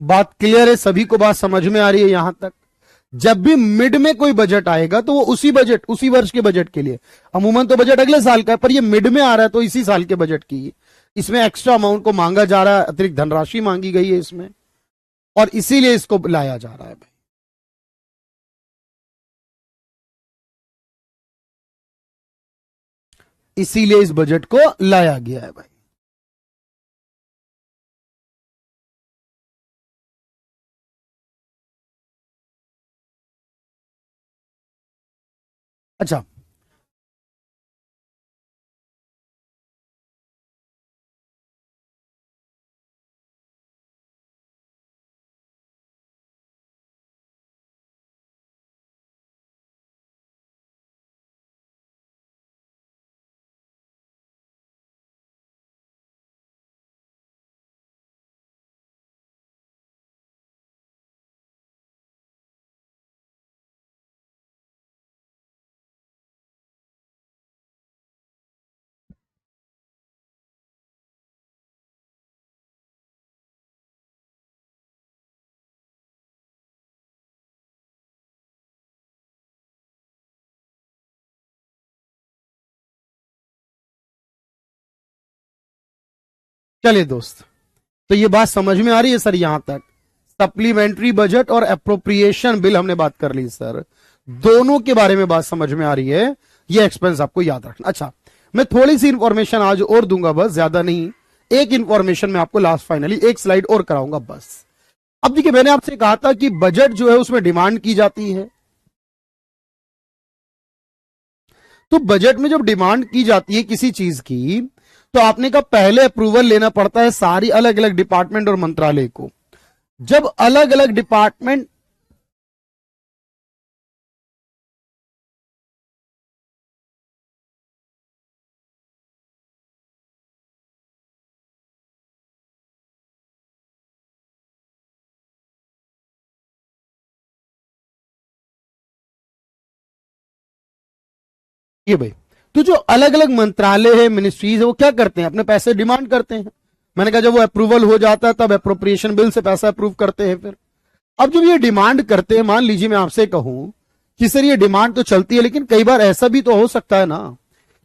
[SPEAKER 1] बात क्लियर है, सभी को बात समझ में आ रही है यहां तक? जब भी मिड में कोई बजट आएगा तो वो उसी बजट, उसी वर्ष के बजट के लिए, अमूमन तो बजट अगले साल का है, पर ये मिड में आ रहा है तो इसी साल के बजट की, इसमें एक्स्ट्रा अमाउंट को मांगा जा रहा है, अतिरिक्त धनराशि मांगी गई है इसमें, और इसीलिए इसको लाया जा रहा है भाई। इसीलिए इस बजट को लाया गया है भाई। अच्छा, चलिए दोस्त, तो ये बात समझ में आ रही है सर यहां तक? सप्लीमेंट्री बजट और अप्रोप्रिएशन बिल हमने बात कर ली सर, दोनों के बारे में बात समझ में आ रही है। ये एक्सपेंस आपको याद रखना। अच्छा, मैं थोड़ी सी इंफॉर्मेशन आज और दूंगा, बस ज्यादा नहीं। एक इंफॉर्मेशन मैं आपको लास्ट फाइनली एक स्लाइड और कराऊंगा बस। अब देखिए, मैंने आपसे कहा था कि बजट जो है उसमें डिमांड की जाती है। तो बजट में जब डिमांड की जाती है किसी चीज की, तो आपने कहा पहले अप्रूवल लेना पड़ता है सारी अलग अलग डिपार्टमेंट और मंत्रालय को। जब अलग अलग डिपार्टमेंट ये भाई, तो जो अलग अलग मंत्रालय है, मिनिस्ट्रीज है, वो क्या करते हैं? अपने पैसे डिमांड करते हैं। मैंने कहा जब वो अप्रूवल हो जाता है तब अप्रोप्रिएशन बिल से पैसा अप्रूव करते हैं। फिर अब जब ये डिमांड करते हैं, मान लीजिए मैं आपसे कहूं कि सर ये डिमांड तो चलती है, लेकिन कई बार ऐसा भी तो हो सकता है ना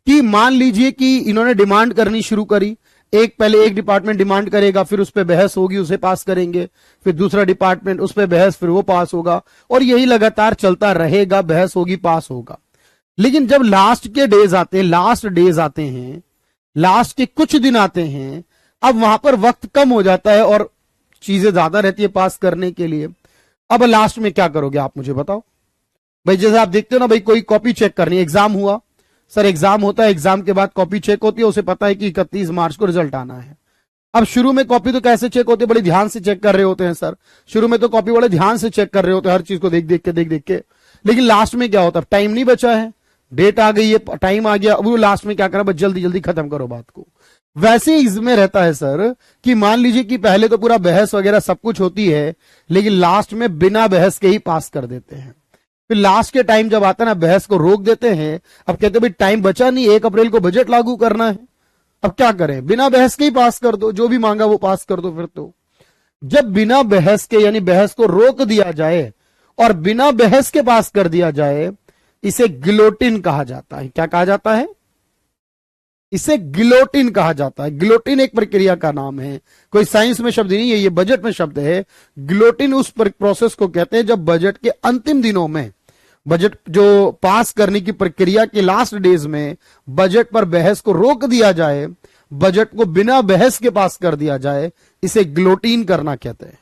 [SPEAKER 1] कि मान लीजिए कि इन्होंने डिमांड करनी शुरू करी, पहले एक डिपार्टमेंट डिमांड करेगा, फिर उस पर बहस होगी, उसे पास करेंगे, फिर दूसरा डिपार्टमेंट उस पर बहस, फिर वो पास होगा, और यही लगातार चलता रहेगा, बहस होगी, पास होगा। लेकिन जब लास्ट के डेज आते हैं, लास्ट डेज आते हैं, लास्ट के कुछ दिन आते हैं, अब वहां पर वक्त कम हो जाता है और चीजें ज्यादा रहती है पास करने के लिए। अब लास्ट में क्या करोगे आप मुझे बताओ भाई? जैसे आप देखते हो ना भाई, कोई कॉपी चेक करनी, एग्जाम हुआ सर, एग्जाम होता है, एग्जाम के बाद कॉपी चेक होती है, उसे पता है कि 31 मार्च को रिजल्ट आना है। अब शुरू में कॉपी तो कैसे चेक होती है? बड़े ध्यान से चेक कर रहे होते हैं सर, शुरू में तो कॉपी बड़े ध्यान से चेक कर रहे होते हैं, हर चीज को देख देख के। लेकिन लास्ट में क्या होता है? टाइम नहीं बचा है, डेट आ गई है, टाइम आ गया, अब वो लास्ट में क्या करा? बस जल्दी जल्दी खत्म करो बात को। वैसे ही इसमें रहता है सर कि मान लीजिए कि पहले तो पूरा बहस वगैरह सब कुछ होती है, लेकिन लास्ट में बिना बहस के ही पास कर देते हैं। फिर लास्ट के टाइम जब आता है ना, बहस को रोक देते हैं। अब कहते भाई टाइम बचा नहीं, 1 अप्रैल को बजट लागू करना है, अब क्या करें? बिना बहस के ही पास कर दो, जो भी मांगा वो पास कर दो। फिर तो जब बिना बहस के, यानी बहस को रोक दिया जाए और बिना बहस के पास कर दिया जाए, इसे गिलोटिन कहा जाता है। क्या कहा जाता है? इसे गिलोटिन कहा जाता है। गिलोटिन एक प्रक्रिया का नाम है, कोई साइंस में शब्द नहीं है, ये बजट में शब्द है। गिलोटिन उस प्रोसेस को कहते हैं जब बजट के अंतिम दिनों में, बजट जो पास करने की प्रक्रिया के लास्ट डेज में, बजट पर बहस को रोक दिया जाए, बजट को बिना बहस के पास कर दिया जाए, इसे गिलोटिन करना कहते हैं।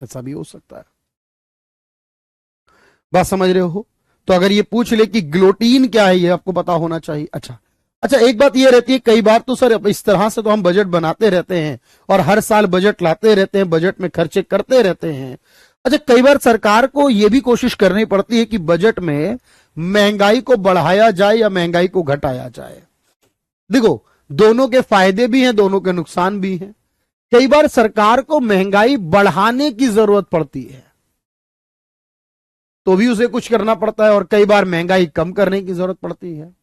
[SPEAKER 1] ऐसा भी हो सकता है, बात समझ रहे हो? तो अगर ये पूछ ले कि गिलोटिन क्या है, ये आपको पता होना चाहिए। अच्छा अच्छा, एक बात ये रहती है, कई बार तो सर इस तरह से तो हम बजट बनाते रहते हैं और हर साल बजट लाते रहते हैं, बजट में खर्चे करते रहते हैं। अच्छा, कई बार सरकार को यह भी कोशिश करनी पड़ती है कि बजट में महंगाई को बढ़ाया जाए या महंगाई को घटाया जाए। देखो, दोनों के फायदे भी हैं, दोनों के नुकसान भी हैं। कई बार सरकार को महंगाई बढ़ाने की जरूरत पड़ती है तो भी उसे कुछ करना पड़ता है, और कई बार महंगाई कम करने की जरूरत पड़ती है।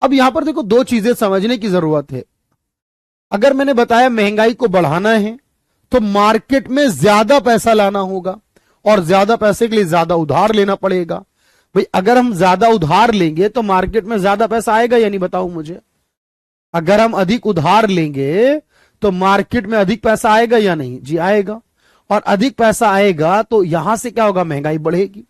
[SPEAKER 1] अब यहां पर देखो, 2 चीजें समझने की जरूरत है। अगर मैंने बताया महंगाई को बढ़ाना है तो मार्केट में ज्यादा पैसा लाना होगा, और ज्यादा पैसे के लिए ज्यादा उधार लेना पड़ेगा। भाई अगर हम ज्यादा उधार लेंगे तो मार्केट में ज्यादा पैसा आएगा या नहीं, बताओ मुझे? अगर हम अधिक उधार लेंगे तो मार्केट में अधिक पैसा आएगा या नहीं? जी आएगा। और अधिक पैसा आएगा तो यहां से क्या होगा? महंगाई बढ़ेगी।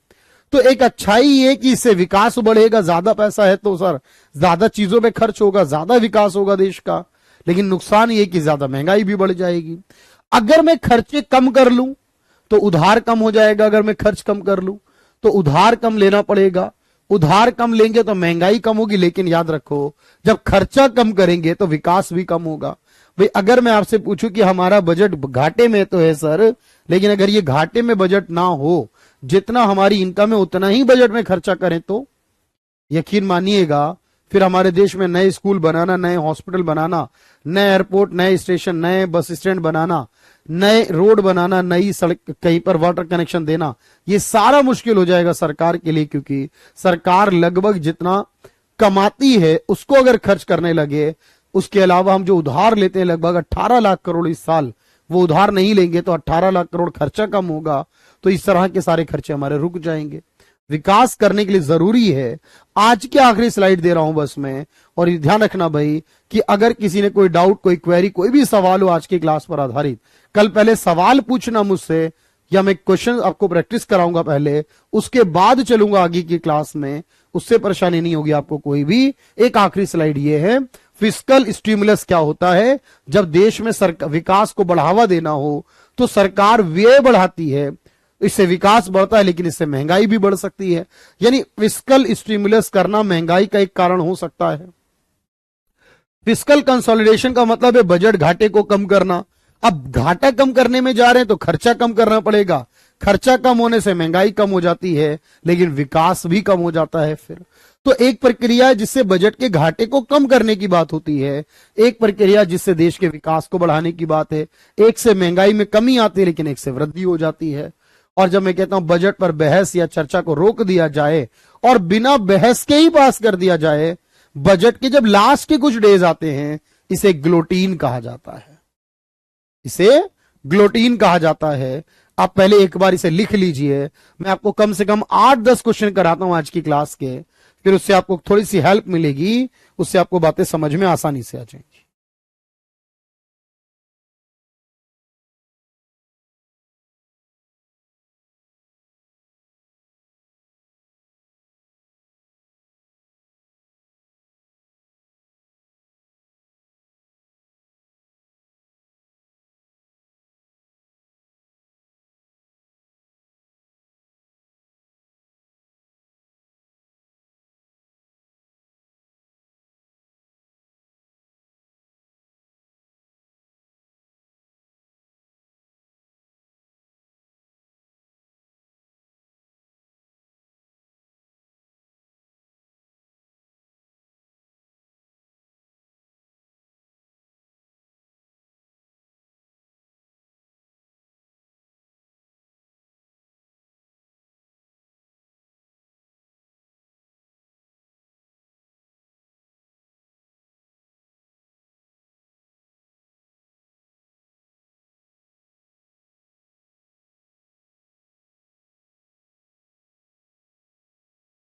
[SPEAKER 1] तो एक अच्छाई ये कि इससे विकास बढ़ेगा, ज्यादा पैसा है तो सर ज्यादा चीजों पे खर्च होगा, ज्यादा विकास होगा देश का। लेकिन नुकसान ये कि ज्यादा महंगाई भी बढ़ जाएगी। अगर मैं खर्चे कम कर लूं तो उधार कम हो जाएगा, अगर मैं खर्च कम कर लूं तो उधार कम लेना पड़ेगा, उधार कम लेंगे तो महंगाई कम होगी। लेकिन याद रखो, जब खर्चा कम करेंगे तो विकास भी कम होगा। भाई अगर मैं आपसे पूछूं कि हमारा बजट घाटे में तो है सर, लेकिन अगर ये घाटे में बजट ना हो, जितना हमारी इनकम है उतना ही बजट में खर्चा करें, तो यकीन मानिएगा फिर हमारे देश में नए स्कूल बनाना, नए हॉस्पिटल बनाना, नए एयरपोर्ट, नए स्टेशन, नए बस स्टैंड बनाना, नए रोड बनाना, नई सड़क, कहीं पर वाटर कनेक्शन देना, ये सारा मुश्किल हो जाएगा सरकार के लिए। क्योंकि सरकार लगभग जितना कमाती है उसको अगर खर्च करने लगे, उसके अलावा हम जो उधार लेते हैं लगभग 18 लाख करोड़ इस साल, वो उधार नहीं लेंगे तो 18 लाख करोड़ खर्चा कम होगा। तो इस तरह के सारे खर्चे हमारे रुक जाएंगे। विकास करने के लिए जरूरी है, आज की आखिरी स्लाइड दे रहा हूं बस मैं, और ध्यान रखना भाई कि अगर किसी ने कोई डाउट, कोई क्वेरी, कोई भी सवाल हो आज की क्लास पर आधारित, कल पहले सवाल पूछना मुझसे, या मैं क्वेश्चन आपको प्रैक्टिस कराऊंगा पहले, उसके बाद चलूंगा आगे की क्लास में, उससे परेशानी नहीं होगी आपको कोई भी। एक आखिरी स्लाइड ये है, फिस्कल स्टिमुलस क्या होता है। जब देश में विकास को बढ़ावा देना हो तो सरकार व्यय बढ़ाती है, इससे विकास बढ़ता है, लेकिन इससे महंगाई भी बढ़ सकती है। यानी फिस्कल स्टिमुलस करना महंगाई का एक कारण हो सकता है। फिस्कल कंसोलिडेशन का मतलब है बजट घाटे को कम करना। अब घाटा कम करने में जा रहे हैं तो खर्चा कम करना पड़ेगा, खर्चा कम होने से महंगाई कम हो जाती है, लेकिन विकास भी कम हो जाता है। फिर तो एक प्रक्रिया जिससे बजट के घाटे को कम करने की बात होती है, एक प्रक्रिया जिससे देश के विकास को बढ़ाने की बात है। एक से महंगाई में कमी आती है, लेकिन एक से वृद्धि हो जाती है। और जब मैं कहता हूं बजट पर बहस या चर्चा को रोक दिया जाए और बिना बहस के ही पास कर दिया जाए, बजट के जब लास्ट के कुछ डेज आते हैं, इसे ग्लोटीन कहा जाता है, इसे ग्लोटीन कहा जाता है। आप पहले एक बार इसे लिख लीजिए। मैं आपको कम से कम 8-10 क्वेश्चन कराता हूं आज की क्लास के, फिर उससे आपको थोड़ी सी हेल्प मिलेगी, उससे आपको बातें समझ में आसानी से आ जाएंगी।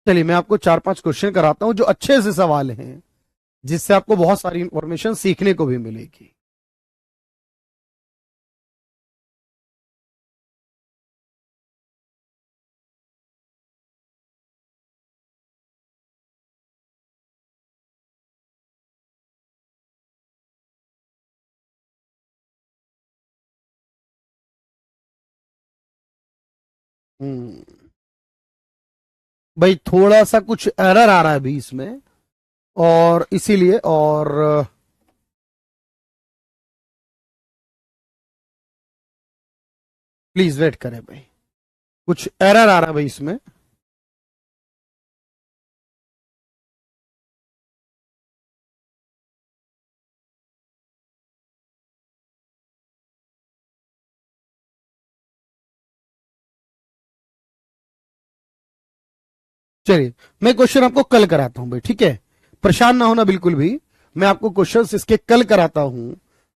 [SPEAKER 1] चलिए मैं आपको 4-5 क्वेश्चन कराता हूं जो अच्छे से सवाल हैं, जिससे आपको बहुत सारी इंफॉर्मेशन सीखने को भी मिलेगी। भाई थोड़ा सा कुछ एरर आ रहा है अभी इसमें, और इसीलिए, और प्लीज वेट करें भाई, कुछ एरर आ रहा है भाई इसमें। चलिए मैं क्वेश्चन आपको कल कराता हूं भाई, ठीक है, परेशान ना होना बिल्कुल भी। मैं आपको क्वेश्चंस इसके कल कराता हूं।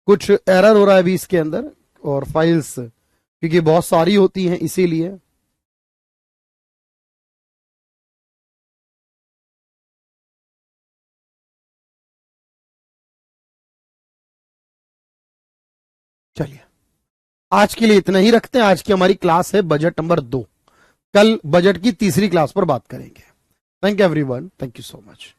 [SPEAKER 1] कुछ एरर हो रहा है अभी इसके अंदर, और फाइल्स क्योंकि बहुत सारी होती हैं इसीलिए। चलिए आज के लिए इतना ही रखते हैं। आज की हमारी क्लास है बजट नंबर 2। कल बजट की तीसरी क्लास पर बात करेंगे। Thank you everyone, thank you so much.